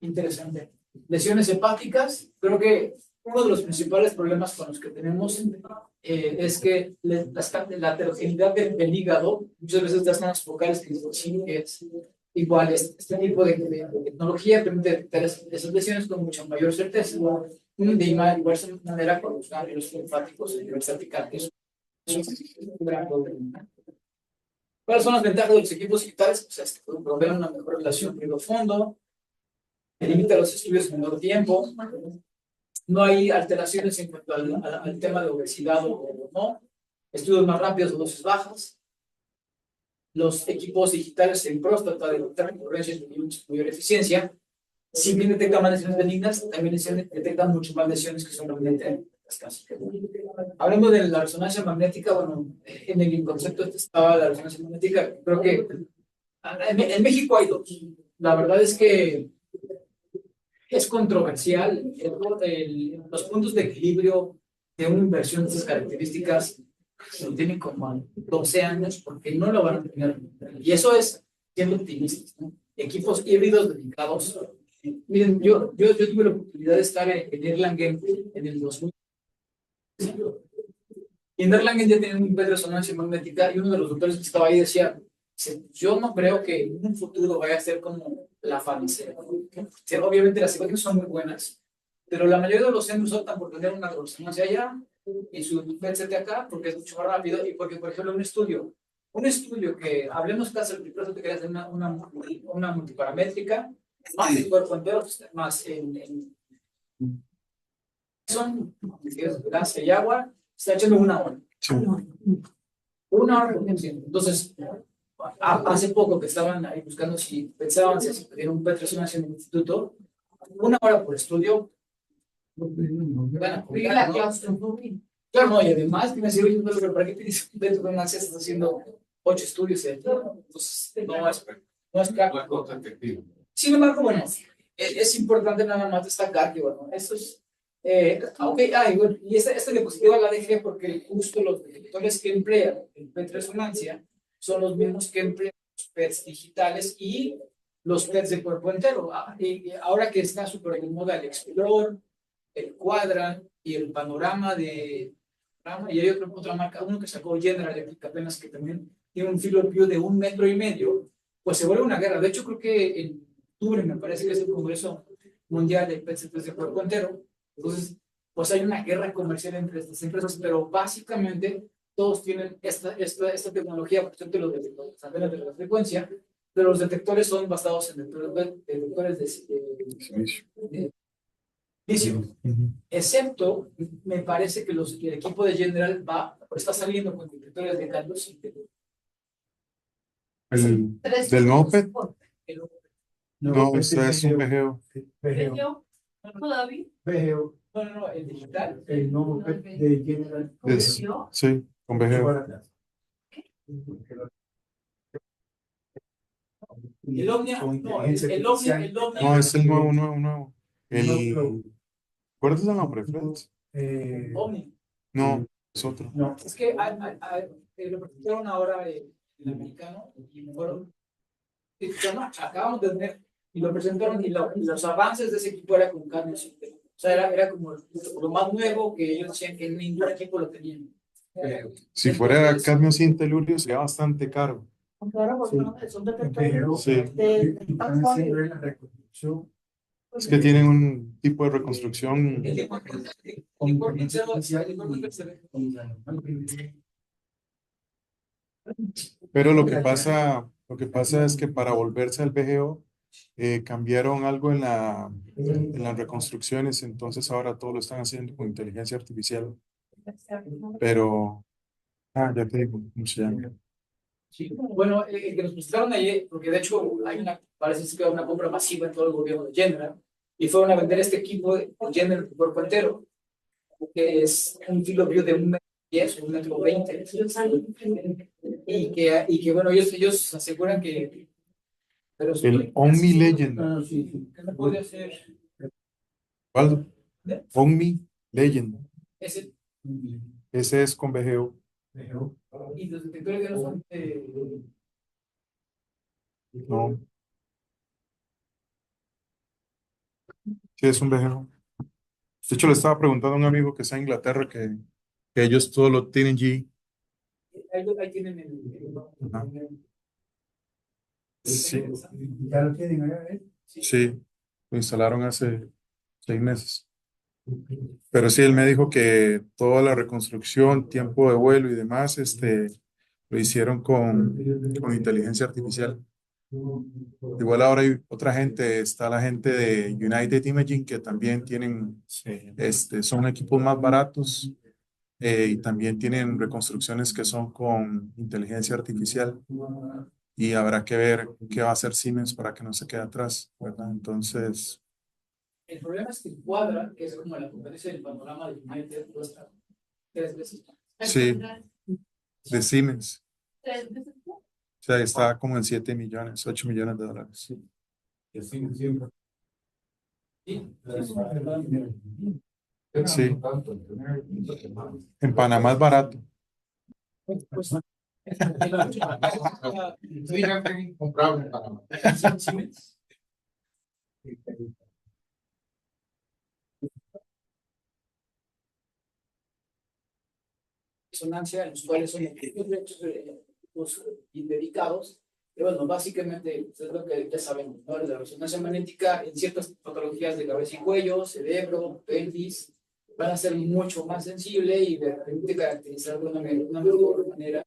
interesante. Lesiones hepáticas, creo que uno de los principales problemas con los que tenemos es que la heterogeneidad del hígado, muchas veces las zonas focales que sí es igual, este tipo de tecnología permite detectar esas lesiones con mucha mayor certeza. De igual manera con los ganglios linfáticos a nivel vertical, que es un gran problema. ¿Cuáles son las ventajas de los equipos digitales? O sea, proveen una mejor relación ruido-fondo, limita los estudios en menor tiempo, no hay alteraciones en cuanto al tema de obesidad o no, estudios más rápidos o dosis bajas. Los equipos digitales en próstata detectan recurrencias de mayor eficiencia. Si bien detectan más lesiones benignas, también detectan mucho más lesiones que son realmente metastáticas. Hablando de la resonancia magnética, bueno, en el concepto estaba la resonancia magnética. Creo que en México hay dos. La verdad es que es controversial. Los puntos de equilibrio de una inversión de estas características lo tienen como 12 años porque no lo van a tener. Y eso es siendo optimistas, ¿no? Equipos híbridos dedicados. Miren, yo tuve la oportunidad de estar en Erlangen en el 2000. Y en Erlangen ya tenían un PET de resonancia magnética y uno de los doctores que estaba ahí decía, yo no creo que en un futuro vaya a ser como la farmacia. Obviamente las imágenes son muy buenas, pero la mayoría de los centros optan por tener una resonancia allá y su PET acá porque es mucho más rápido y porque, por ejemplo, un estudio que hablemos cáncer de próstata que hace una multiparamétrica, más el cuerpo entero, más son grasa y agua, está echando 1 hora. Sí. 1 hora por paciente. Entonces, hace poco que estaban ahí buscando si pensaban si pedían un PET resonancia en el instituto, 1 hora por estudio. Bueno, Y la claustrofobia. claro, no, y además, me decía, oye, pero ¿para qué pides un PET resonancia? Estás haciendo 8 estudios. Entonces, no es práctico. Sin embargo, bueno, es importante nada más destacar que, bueno, esto es. Bueno, y esta diapositiva la dejé porque justo los detectores que emplean el PET resonancia son los mismos que emplean los PETs digitales y los PETs de cuerpo entero. Y ahora que está súper de moda el Explorer, el Quadrant y el Panorama y hay otra marca, uno que sacó General Electric apenas que también tiene un field of view de 1,5 metros, pues se vuelve una guerra. De hecho, creo que en octubre me parece que es el Congreso Mundial de PETs de cuerpo entero. Entonces, pues hay una guerra comercial entre estas empresas, pero básicamente todos tienen esta tecnología, por ejemplo, los detectores antenas de frecuencia, pero los detectores son basados en detectores de silicio. Excepto, me parece que el equipo de General está saliendo con detectores de carlos sintéticos. ¿Del nuevo PET? No, pues ese es un VGO. Yo todavía. No, el digital. El nuevo PET de General. Sí, con VGO. El Omnia, con no, inteligencia el Omnia, artificial. el Omnia. No, es el nuevo. No, ¿Cuál es el nombre, Fred? Omnia. No, es otro. no, Es que lo presentaron ahora el americano y fueron. No, acabamos de tener y lo presentaron y los avances de ese equipo era con carne sintética. O sea, era como lo más nuevo que ellos decían que ningún equipo lo tenía. Si fuera Entonces, cadmio sin telurio sería bastante caro. Sí. están haciendo la reconstrucción Es que tienen un tipo de reconstrucción. el licor mixado se ve. Pero lo que pasa es que para volverse al VGO cambiaron algo en las reconstrucciones, entonces ahora todo lo están haciendo con inteligencia artificial. Pero, ya te digo, ¿cómo se llama? Sí. Bueno, que nos mostraron ayer, porque de hecho parece que hay una compra masiva en todo el gobierno de General, y fueron a vender este equipo de General por cuerpo entero, que es un kilobrio de 1,10 m, 1,20 m, y que bueno, ellos aseguran que... Pero El Omni Legend. ¿qué no puede hacer? ¿Cuál? Omni Legend. Ese, Ese es con VGO. y los detectores ya no son... No, sí es un VGO. De hecho, le estaba preguntando a un amigo que está en Inglaterra que ellos todo lo tienen G. ahí tienen Ajá. Sí, ya lo tienen allá, ¿eh? sí, lo instalaron hace 6 meses. Pero sí, él me dijo que toda la reconstrucción, tiempo de vuelo y demás, lo hicieron con inteligencia artificial. Igual ahora hay otra gente, está la gente de United Imaging que también tienen, son equipos más baratos y también tienen reconstrucciones que son con inteligencia artificial. Y habrá que ver qué va a hacer Siemens para que no se quede atrás, ¿verdad? Entonces, El problema es que Cuadra, que es como la competencia del panorama de United, cuesta 3 veces más. sí, de Siemens. O sea, está como en 7 millones, 8 millones de dólares. Sí. Que sí, siempre. Sí. En Panamá es barato. Pues, Comprado en Panamá. Siemens. Resonancia, en los cuales son equipos dedicados. Pero bueno, básicamente, es lo que ya sabemos, ¿no? La resonancia magnética en ciertas patologías de cabeza y cuello, cerebro, pelvis, van a ser mucho más sensible y le permite caracterizar de una mejor manera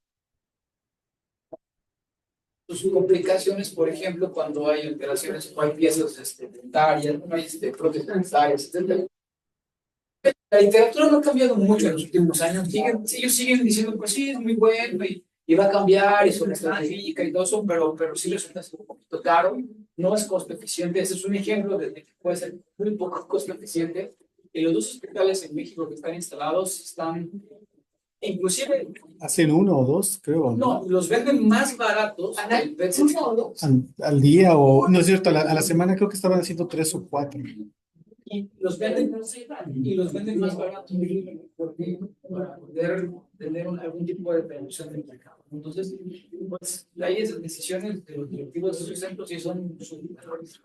sus complicaciones, por ejemplo, cuando hay alteraciones o hay piezas dentarias, no hay prótesis dentarias, etc. La literatura no ha cambiado mucho en los últimos años. Ellos siguen diciendo, pues sí, es muy bueno y va a cambiar y sobre estratégica y todo eso, pero sí resulta ser un poquito caro. No es costo eficiente. Ese es un ejemplo de que puede ser muy poco costo eficiente. Y los 2 hospitales en México que están instalados están, inclusive, Hacen 1 o 2, creo, no, los venden más baratos que el PET-CT. al día, o no es cierto, a la semana creo que estaban haciendo 3 o 4. Y los venden más baratos porque para poder tener algún tipo de penetración del mercado. Entonces, pues hay esas decisiones de los directivos de esos centros y son errores.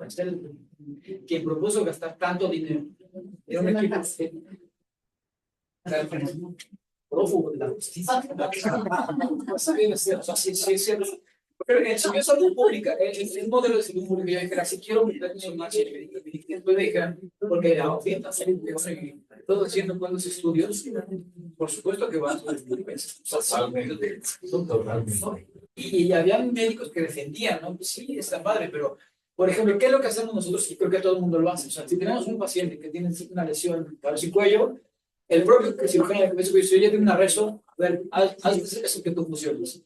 Quien propuso gastar tanto dinero era un equipo prófugo de la justicia. O sea, sí, pero en el salud pública, el modelo de salud pública, yo dijera, si quiero meter en marcha, después me dijeran, porque la oferta todo haciendo buenos estudios, por supuesto que van a ser y había médicos que defendían, ¿no? Pues sí, está padre, pero, por ejemplo, ¿qué es lo que hacemos nosotros? Y creo que todo el mundo lo hace. O sea, si tenemos un paciente que tiene una lesión en cabeza y cuello, el propio cirujano de cabeza y cuello, si ya tiene una reso, a ver, haz eso que tú funciones.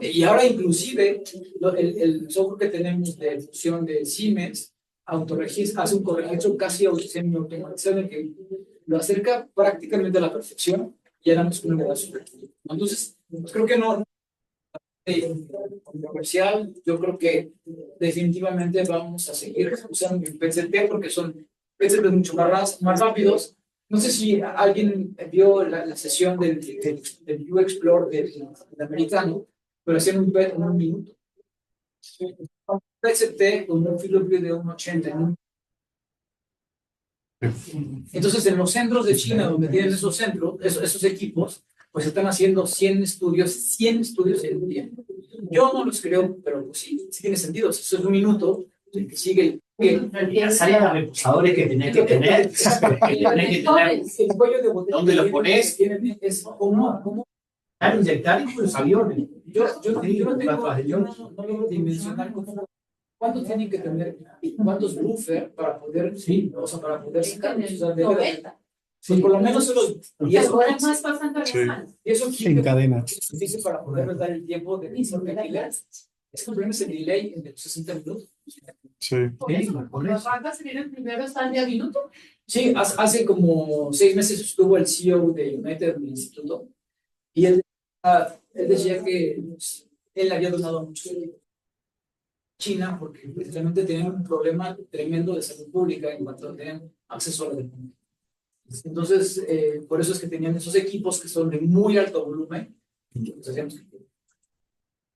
Y ahora inclusive el software que tenemos de fusión de Siemens hace un corregistro casi semi-automatizado que lo acerca prácticamente a la perfección y ahora nos pone la super. Entonces, pues creo que no comercial, yo creo que definitivamente vamos a seguir usando el PCT porque son PCT mucho más rápidos. No sé si alguien vio la sesión del U-Explore del americano, pero hacían un PET en un minuto. Un PCT con un field of view de 1.80 en un. Entonces, en los centros de China, donde tienen esos centros, esos equipos, pues están haciendo 100 estudios en un día. Yo no los creo, pero pues sí tiene sentido. Si eso es un minuto, el que sigue Esa área de reposadores que tenés que tener, el cuello de botella. ¿Dónde lo pones? Es como Claro, inyectar en los aviones. yo no logro dimensionar cuántos tienen que tener y cuántos buffer para poder, o sea, para poder sacarlos. O sea, pues por lo menos son los 10 Ahora más pasan Sí. y eso En cadena. dice para poder dar el tiempo de alquiler. Es que el delay en 60 minutos. Sí. Los bancas salieron primero, están de a minuto. Sí, hace como 6 meses estuvo el CEO de United en el instituto y él decía que él había donado mucho a China porque precisamente tenían un problema tremendo de salud pública en cuanto a tener acceso a la demanda. Entonces, por eso es que tenían esos equipos que son de muy alto volumen. Entonces,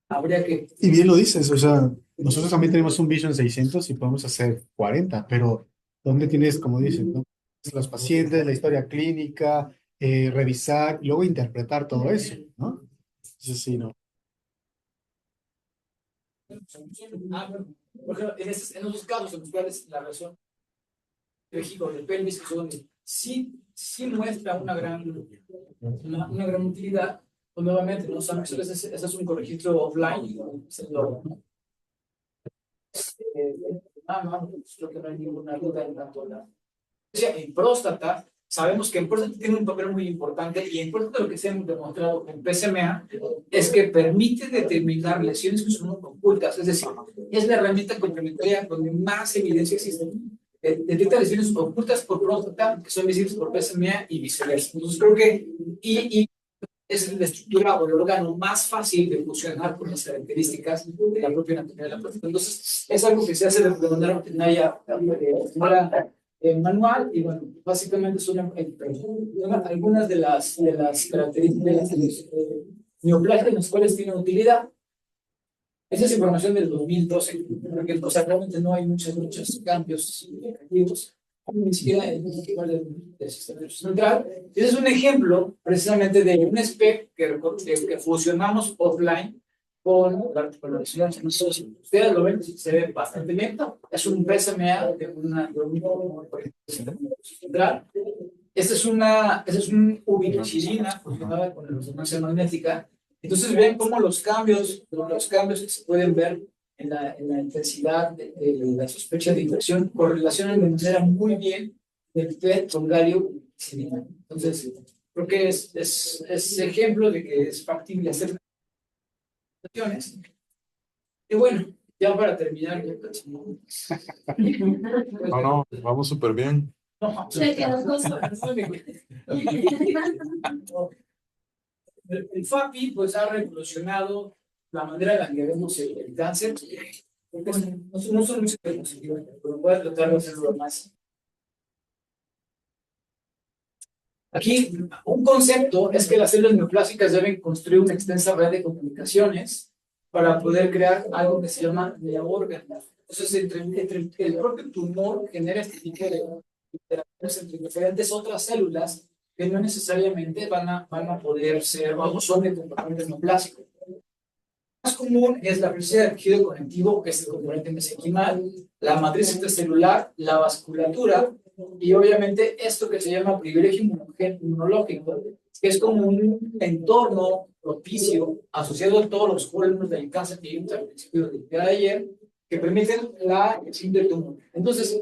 habría que. Y bien lo dices, o sea, nosotros también tenemos un Vision 600 y podemos hacer 40, pero ¿dónde tienes, como dicen, ¿no? Los pacientes, la historia clínica, revisar, y luego interpretar todo eso, ¿no? Entonces, sí, ¿no? Por ejemplo, en esos casos en los cuales la razón de México del pelvis, que son sí muestra una gran utilidad, pues nuevamente, ¿no? O sea, ese es un registro offline, creo que no hay ninguna duda en tanto en próstata. Sabemos que en próstata tiene un papel muy importante y en próstata lo que se ha demostrado en PSMA es que permite determinar lesiones que son ocultas, es decir, es la herramienta complementaria donde más evidencia existe. Detecta lesiones ocultas por próstata que son visibles por PSMA y viceversa. Entonces creo que es la estructura o el órgano más fácil de funcionar con las características de la propia anatomía de la próstata. Entonces es algo que se hace de manera ordinaria, manual, y bueno, básicamente son algunas de las características de los neoplasias en las cuales tienen utilidad. Esa es información del 2012, porque o sea, realmente no hay muchos cambios significativos, ni siquiera en el sistema central. Ese es un ejemplo precisamente de un SPEC que fusionamos offline con la articulación. Ustedes lo ven, se ve bastante bien. Es un PSMA de un central. Esta es una ubiquinina fusionada con la resonancia magnética. Entonces ven cómo los cambios que se pueden ver en la intensidad de la sospecha de infección correlacionan de manera muy bien el PET con galio. Entonces, creo que es ejemplo de que es factible hacer. Y bueno, ya para terminar, No, vamos súper bien. El FAPI pues ha revolucionado la manera en la que vemos el cáncer. No son muchas diapositivas, pero voy a tratar de hacerlo más. Aquí, un concepto es que las células neoplásicas deben construir una extensa red de comunicaciones para poder crear algo que se llama neoórgano. Entonces, entre el propio tumor genera este tipo de interacciones entre diferentes otras células que no necesariamente van a poder ser o son de componente neoplásico. Más común es la presencia del tejido conectivo, que es el componente mesenquimal, la matriz intracelular, la vasculatura, y obviamente esto que se llama privilegio inmunológico, que es como un entorno propicio asociado a todos los fórmulas del cáncer que vimos al principio del día de ayer, que permiten la expresión del tumor. Entonces,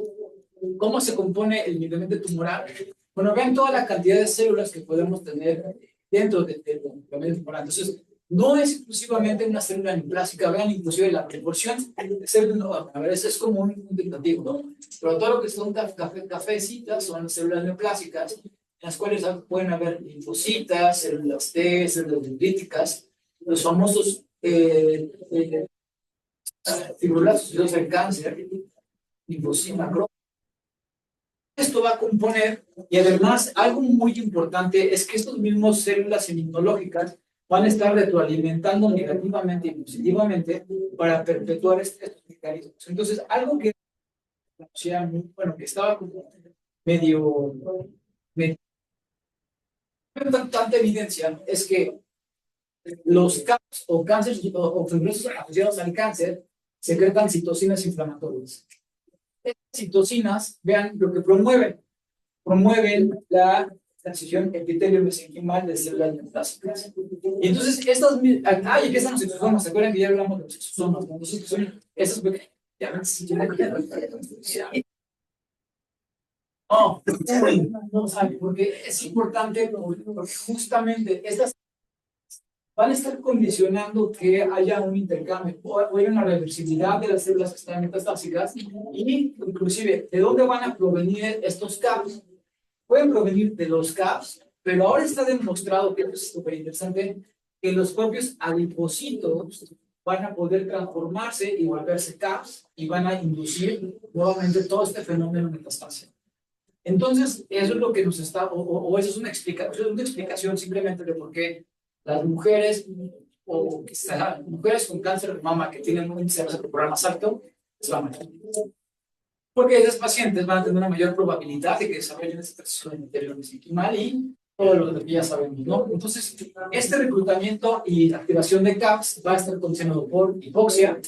¿cómo se compone el microambiente tumoral? Bueno, vean toda la cantidad de células que podemos tener dentro del microambiente tumoral. Entonces, no es exclusivamente una célula neoplásica, vean inclusive la proporción de células, a ver, eso es como un indicativo, ¿no? Pero todo lo que son cafecitas son células neoplásicas, en las cuales pueden haber linfocitas, células T, células dendríticas, los famosos fibroblastos del cáncer, linfocima, esto va a componer, y además algo muy importante es que estos mismos células inmunológicas van a estar retroalimentando negativamente y positivamente para perpetuar estos mecanismos. Entonces, algo que bueno, que estaba como medio tanta evidencia es que los CAPs o cánceres o fibrosis asociados al cáncer secretan citocinas inflamatorias. Estas citocinas, vean lo que promueven la transición epitelio-mesenquimal de células neoplásicas. Y entonces, estas, y aquí están los exosomas, ¿se acuerdan que ya hablamos de los exosomas? Entonces, son esas no sabe, porque es importante, porque justamente estas van a estar condicionando que haya un intercambio o haya una reversibilidad de las células que están metastásicas y inclusive de dónde van a provenir estos CAPs. Pueden provenir de los CAPs, pero ahora está demostrado, que es súper interesante, que los propios adipocitos van a poder transformarse y volverse CAPs y van a inducir nuevamente todo este fenómeno metastásico. Entonces, eso es lo que nos está, o eso es una explicación simplemente de por qué las mujeres, o quizá mujeres con cáncer de mama que tienen un índice corporal más alto, es la mayor. Porque esas pacientes van a tener una mayor probabilidad de que desarrollen esta transición interior mesenquimal y todo lo que ya sabemos, ¿no? Entonces, este reclutamiento y activación de CAPS va a estar condicionado por hipoxia,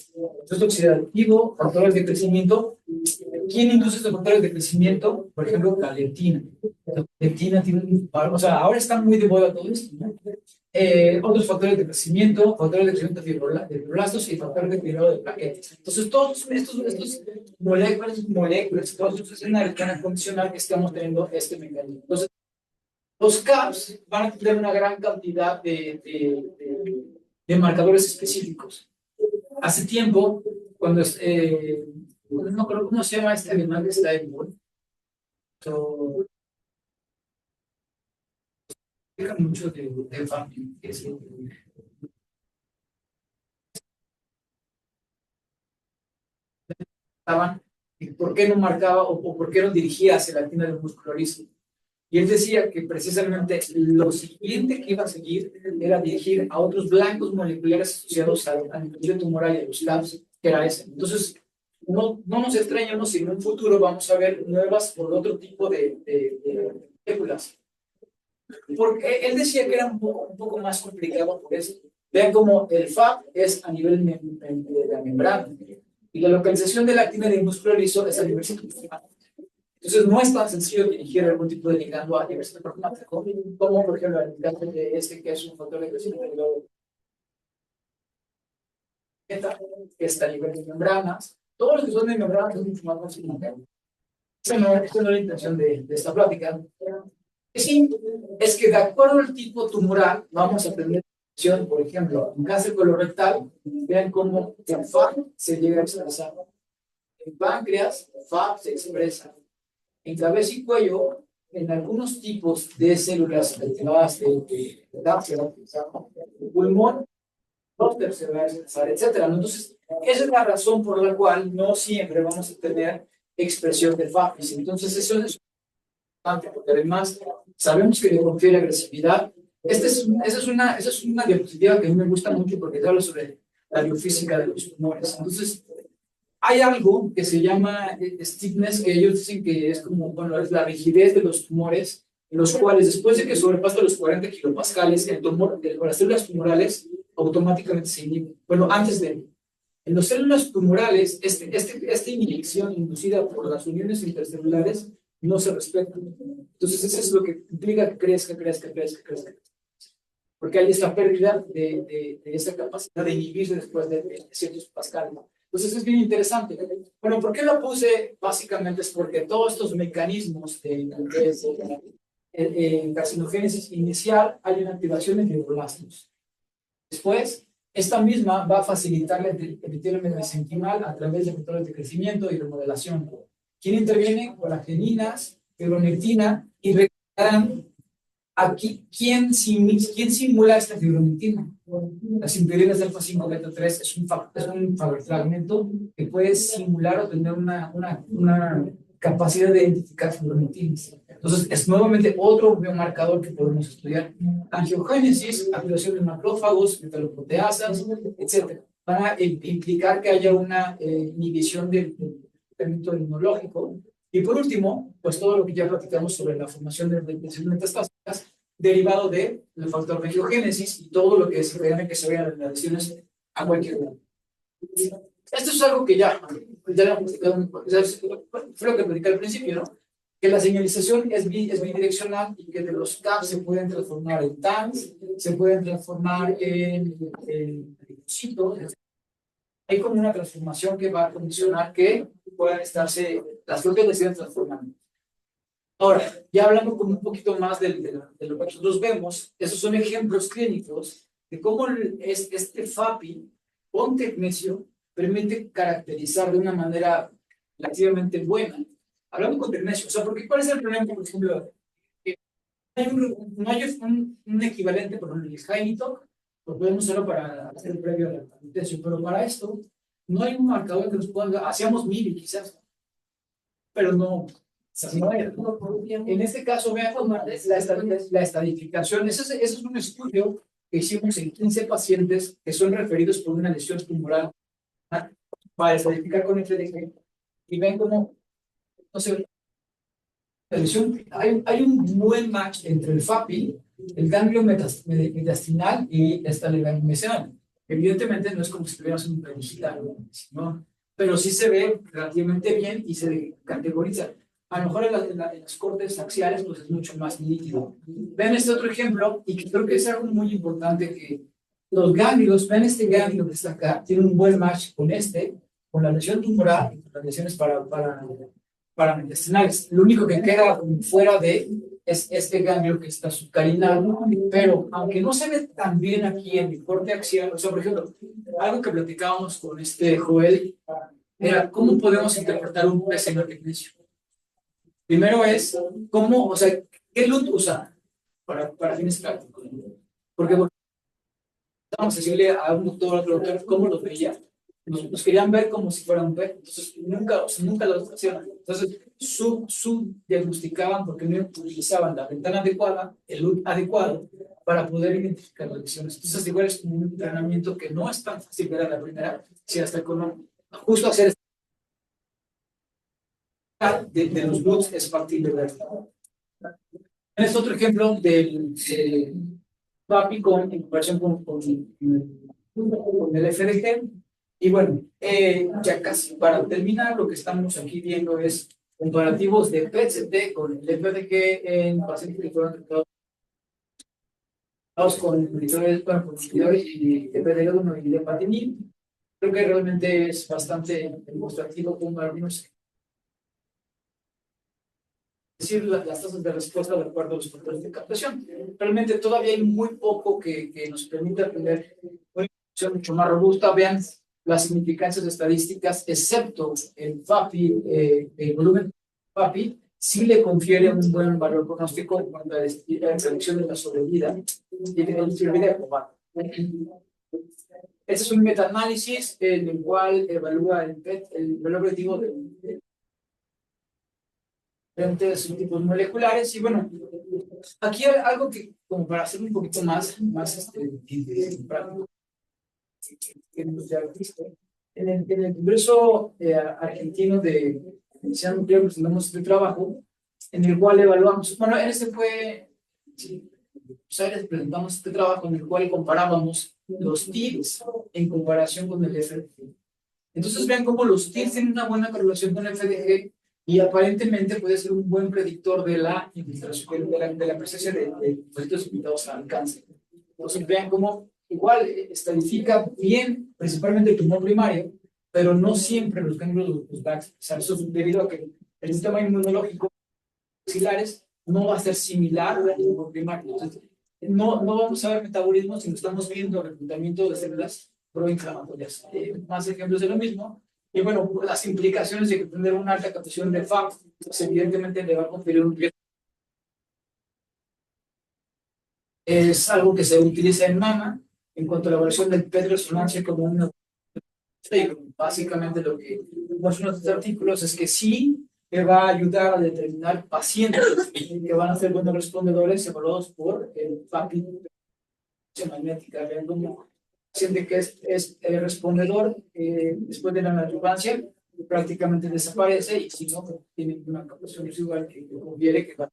proceso oxidativo, factores de crecimiento. ¿Quién induce estos factores de crecimiento? Por ejemplo, la leptina. La leptina tiene o sea, ahora está muy de moda todo esto, ¿no? Otros factores de crecimiento, factores de crecimiento de fibroblastos y factores de cuidado de plaquetas. Entonces, todos estos moléculas, todos estos escenarios van a condicionar que estamos teniendo este mecanismo. Entonces, los CAPs van a tener una gran cantidad de marcadores específicos. Hace tiempo, cuando no creo cómo se llama este animal que está en Bull, pero mucho de Family, que es y por qué no marcaba o por qué no dirigía hacia la tina del músculo liso. Y él decía que precisamente lo siguiente que iba a seguir era dirigir a otros blancos moleculares asociados al núcleo tumoral y a los CAPs, que era ese. Entonces, no nos extrañamos si en un futuro vamos a ver nuevas por otro tipo de moléculas. Porque él decía que era un poco más complicado por eso. Vean cómo el FAP es a nivel de la membrana y la localización de la actina del músculo liso es a nivel superficial. Entonces, no es tan sencillo dirigir algún tipo de ligando a nivel superficial, como por ejemplo el ligando de este, que es un factor de crecimiento que está a nivel de membranas. Todos los que son de membranas es mucho más fácil. Esa no es la intención de esta plática. Sí, es que de acuerdo al tipo tumoral, vamos a aprender, por ejemplo, en cáncer colorectal, vean cómo el FAP se llega a expresar. En páncreas, FAP se expresa. En cabeza y cuello, en algunos tipos de células activadas de pulmón, clúster se va a expresar, etc. Entonces, esa es la razón por la cual no siempre vamos a tener expresión de FAP. Entonces, eso es importante, porque además sabemos que le confiere agresividad. Esa es una diapositiva que a mí me gusta mucho porque habla sobre la biofísica de los tumores. Entonces, hay algo que se llama stiffness, que ellos dicen que es como, bueno, es la rigidez de los tumores, en los cuales después de que sobrepasa los 40 kilopascales, el tumor, las células tumorales automáticamente se inhiben. Bueno, antes de, en las células tumorales, esta inhibición inducida por las uniones intercelulares no se respeta. Entonces, eso es lo que implica que crezca. Porque hay esta pérdida de esa capacidad de inhibirse después de ciertos pascales. Entonces, es bien interesante. Bueno, ¿por qué lo puse? Básicamente es porque todos estos mecanismos de carcinogénesis inicial hay una activación de fibroblastos. Después, esta misma va a facilitar el epitelio mesenquimal a través de factores de crecimiento y remodelación. ¿Quién interviene? Colageninas, fibronectina, y recordarán Aquí, ¿quién simula esta fibronectina? La citrullinas alfa 5 beta 3 es un fragmento que puede simular o tener una capacidad de identificar fibronectinas. Entonces, es nuevamente otro biomarcador que podemos estudiar. Angiogénesis, activación de macrófagos, metaloproteasas, etcétera, para implicar que haya una inhibición del tratamiento inmunológico. Y por último, pues todo lo que ya platicamos sobre la formación de metastásicas derivado del factor de angiogénesis y todo lo que se ve que se vean las lesiones a cualquier edad. Esto es algo que ya lo hemos platicado, fue lo que platicé al principio, ¿no? Que la señalización es bidireccional y que de los CAP se pueden transformar en TANs, se pueden transformar en leucocitos. Hay como una transformación que va a condicionar que puedan estarse, las propias lesiones transformando. Ahora, ya hablando como un poquito más de lo que nosotros vemos, esos son ejemplos clínicos de cómo este FAPI con tecnesio permite caracterizar de una manera relativamente buena. Hablando con tecnesio, o sea, porque ¿cuál es el problema, por ejemplo? No hay un equivalente, por ejemplo, el Jainitok, lo podemos usarlo para hacer el previo a la tecnesio, pero para esto no hay un marcador que nos pueda, hacíamos MIRI quizás, pero no. En este caso, vean la estadificación. Ese es un estudio que hicimos en 15 pacientes que son referidos por una lesión tumoral para estadificar con FDG. Y ven cómo, no sé, la lesión, hay un buen match entre el FAPI, el ganglio mediastinal y esta legalidad meseal. Evidentemente no es como si estuviéramos en un predigital, ¿no? Pero sí se ve relativamente bien y se categoriza. A lo mejor en las cortes axiales pues es mucho más nítido. Ven este otro ejemplo y que creo que es algo muy importante que los ganglios, ven este ganglio que está acá, tiene un buen match con con la lesión tumoral y con las lesiones paraintestinales. Lo único que queda fuera es este ganglio que está subcarinal, pero aunque no se ve tan bien aquí en el corte axial, o sea, por ejemplo, algo que platicábamos con Joel era cómo podemos interpretar un PSMA tecnesio. Primero es cómo, o sea, ¿qué LUT usa para fines prácticos? Porque vamos a decirle a un doctor, a otro doctor, cómo los veía. Nos querían ver como si fueran un PET, entonces nunca los hacían. Entonces, subdiagnosticaban porque no utilizaban la ventana adecuada, el LUT adecuado, para poder identificar las lesiones. Entonces, igual es como un entrenamiento que no es tan fácil ver a la primera, si hasta con justo hacer de los LUTs es factible ver. Es otro ejemplo del PAPI en comparación con el FDG. Y bueno, ya casi para terminar, lo que estamos aquí viendo es comparativos de PET-CT con el FDG en pacientes que fueron tratados con inhibidores y FDG1 y Lepatinib. Creo que realmente es bastante demostrativo como algunos decir las tasas de respuesta de acuerdo a los factores de captación. Realmente todavía hay muy poco que nos permite aprender una información mucho más robusta. Vean las significancias estadísticas, excepto el FAPI, el volumen FAPI, sí le confiere un buen valor pronóstico en cuanto a la predicción de la sobrevida y de la sobrevida global. Este es un metaanálisis en el cual evalúa el valor objetivo de diferentes subtipos moleculares. Y bueno, aquí hay algo que, como para hacer un poquito más práctico, en el Congreso Argentino de Medicina Nuclear presentamos este trabajo en el cual evaluamos, bueno, en este fue, sí, pues presentamos este trabajo en el cual comparábamos los TILs en comparación con el FDG. Entonces vean cómo los TILs tienen una buena correlación con el FDG y aparentemente puede ser un buen predictor de la infiltración, de la presencia de proyectos invitados al cáncer. Entonces vean cómo igual estadifica bien, principalmente el tumor primario, pero no siempre los ganglios los va a expresar. Eso es debido a que el sistema inmunológico axilares no va a ser similar al tumor primario. Entonces, no vamos a ver metabolismo, sino estamos viendo reclutamiento de células proinflamatorias. Más ejemplos de lo mismo. Y bueno, las implicaciones de tener una alta captación de FAP, pues evidentemente le va a conferir un riesgo Es algo que se utiliza en mama en cuanto a la evaluación del PET resonancia como una. Básicamente lo que muestran los artículos es que sí que va a ayudar a determinar pacientes que van a ser buenos respondedores evaluados por el FAPI magnética. Vean como paciente que es respondedor después de la adjuvancia prácticamente desaparece y si no tiene una capacidad residual que conviene que va.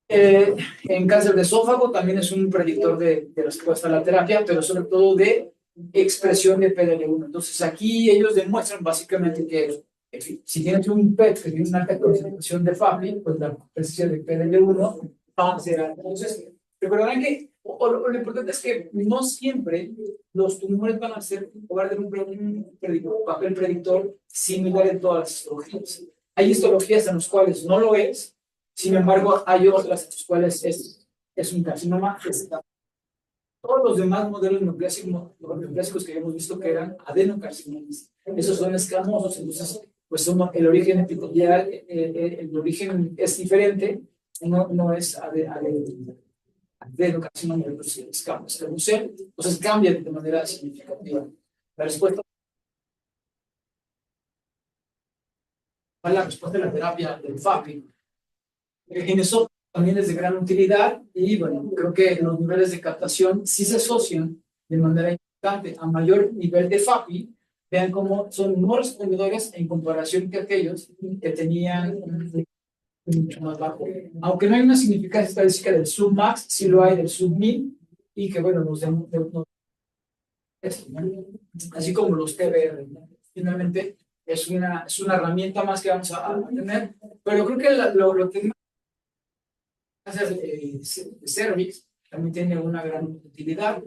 En cáncer de esófago también es un predictor de respuesta a la terapia, pero sobre todo de expresión de PDL1. Entonces aquí ellos demuestran básicamente que si tienes un PET que tiene una alta concentración de FAPI, pues la presencia de PDL1 va a ser alta. Entonces, recordarán que lo importante es que no siempre los tumores van a ser un papel predictor similar en todas las histologías. Hay histologías en las cuales no lo es, sin embargo, hay otras en las cuales es un carcinoma. Todos los demás modelos neoplásicos que hemos visto que eran adenocarcinomas, esos son escamosos, entonces, pues el origen epitelial, el origen es diferente, no es adenocarcinoma, es escamoso, entonces cambia de manera significativa. La respuesta a la respuesta de la terapia del FAPI. En eso también es de gran utilidad y bueno, creo que los niveles de captación sí se asocian de manera importante a mayor nivel de FAPI. Vean cómo son no respondedores en comparación que aquellos que tenían un mucho más bajo. Aunque no hay una significancia estadística del submax, sí lo hay del submin y que bueno, así como los TBR. Finalmente es una herramienta más que vamos a tener, pero creo que lo que Cervix también tiene una gran utilidad.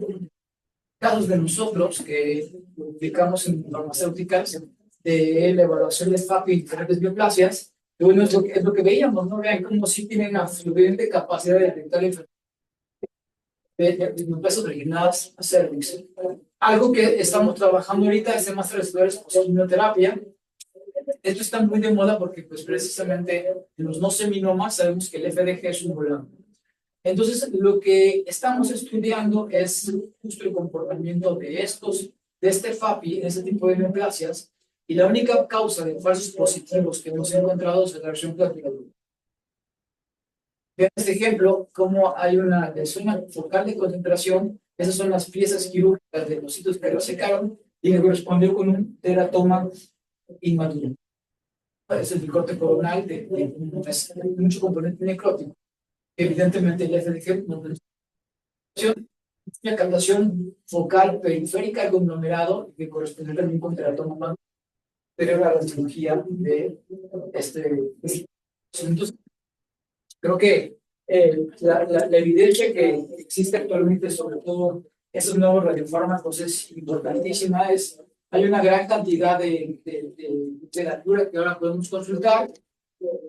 Casos de nosotros que publicamos en farmacéuticas de la evaluación de FAPI en diferentes bioplasias, bueno, es lo que veíamos, ¿no? Vean cómo sí tienen una suficiente capacidad de detectar enfermedades de bioplasias originadas a Cervix. Algo que estamos trabajando ahorita es en más receptores por inmunoterapia. Esto está muy de moda porque pues precisamente en los no seminomas sabemos que el FDG es un volante. Entonces lo que estamos estudiando es justo el comportamiento de este FAPI, en este tipo de neoplasias, y la única causa de falsos positivos que hemos encontrado es la reacción plástica. En este ejemplo, como hay una zona focal de concentración, esas son las piezas quirúrgicas de los sitios que lo secaron y que correspondió con un teratoma inmaduro. Es el corte coronal de mucho componente necrótico. Evidentemente el FDG no es una captación focal periférica conglomerado que corresponde también con teratoma maduro, pero a la cirugía de entonces creo que la evidencia que existe actualmente sobre todo esos nuevos radiofármacos es importantísima. Hay una gran cantidad de literatura que ahora podemos consultar.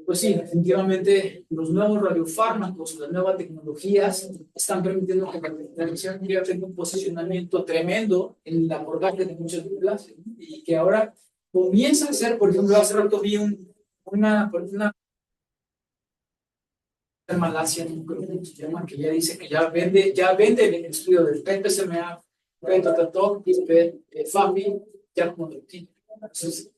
Pues sí, definitivamente los nuevos radiofármacos, las nuevas tecnologías están permitiendo que la televisión tenga un posicionamiento tremendo en el abordaje de muchas clases y que ahora comienza a ser, por ejemplo, hace rato vi una en Malasia, no creo que se llama, que ya dice que ya vende el estudio del PET-PSMA, PET-TATOC y PET-FAPI, ya como routine. Entonces,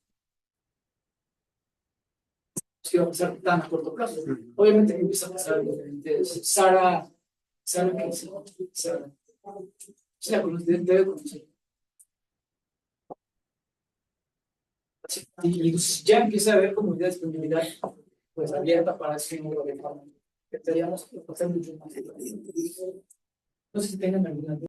que va a pasar tan a corto plazo. Obviamente que empieza a pasar diferentes. Sara, ¿qué es? Sara. Sí, la debe conocer. Y ya empieza a haber comunidad de disponibilidad pues abierta para ese número de forma. Que estaríamos pasando mucho más. No sé si tengan alguna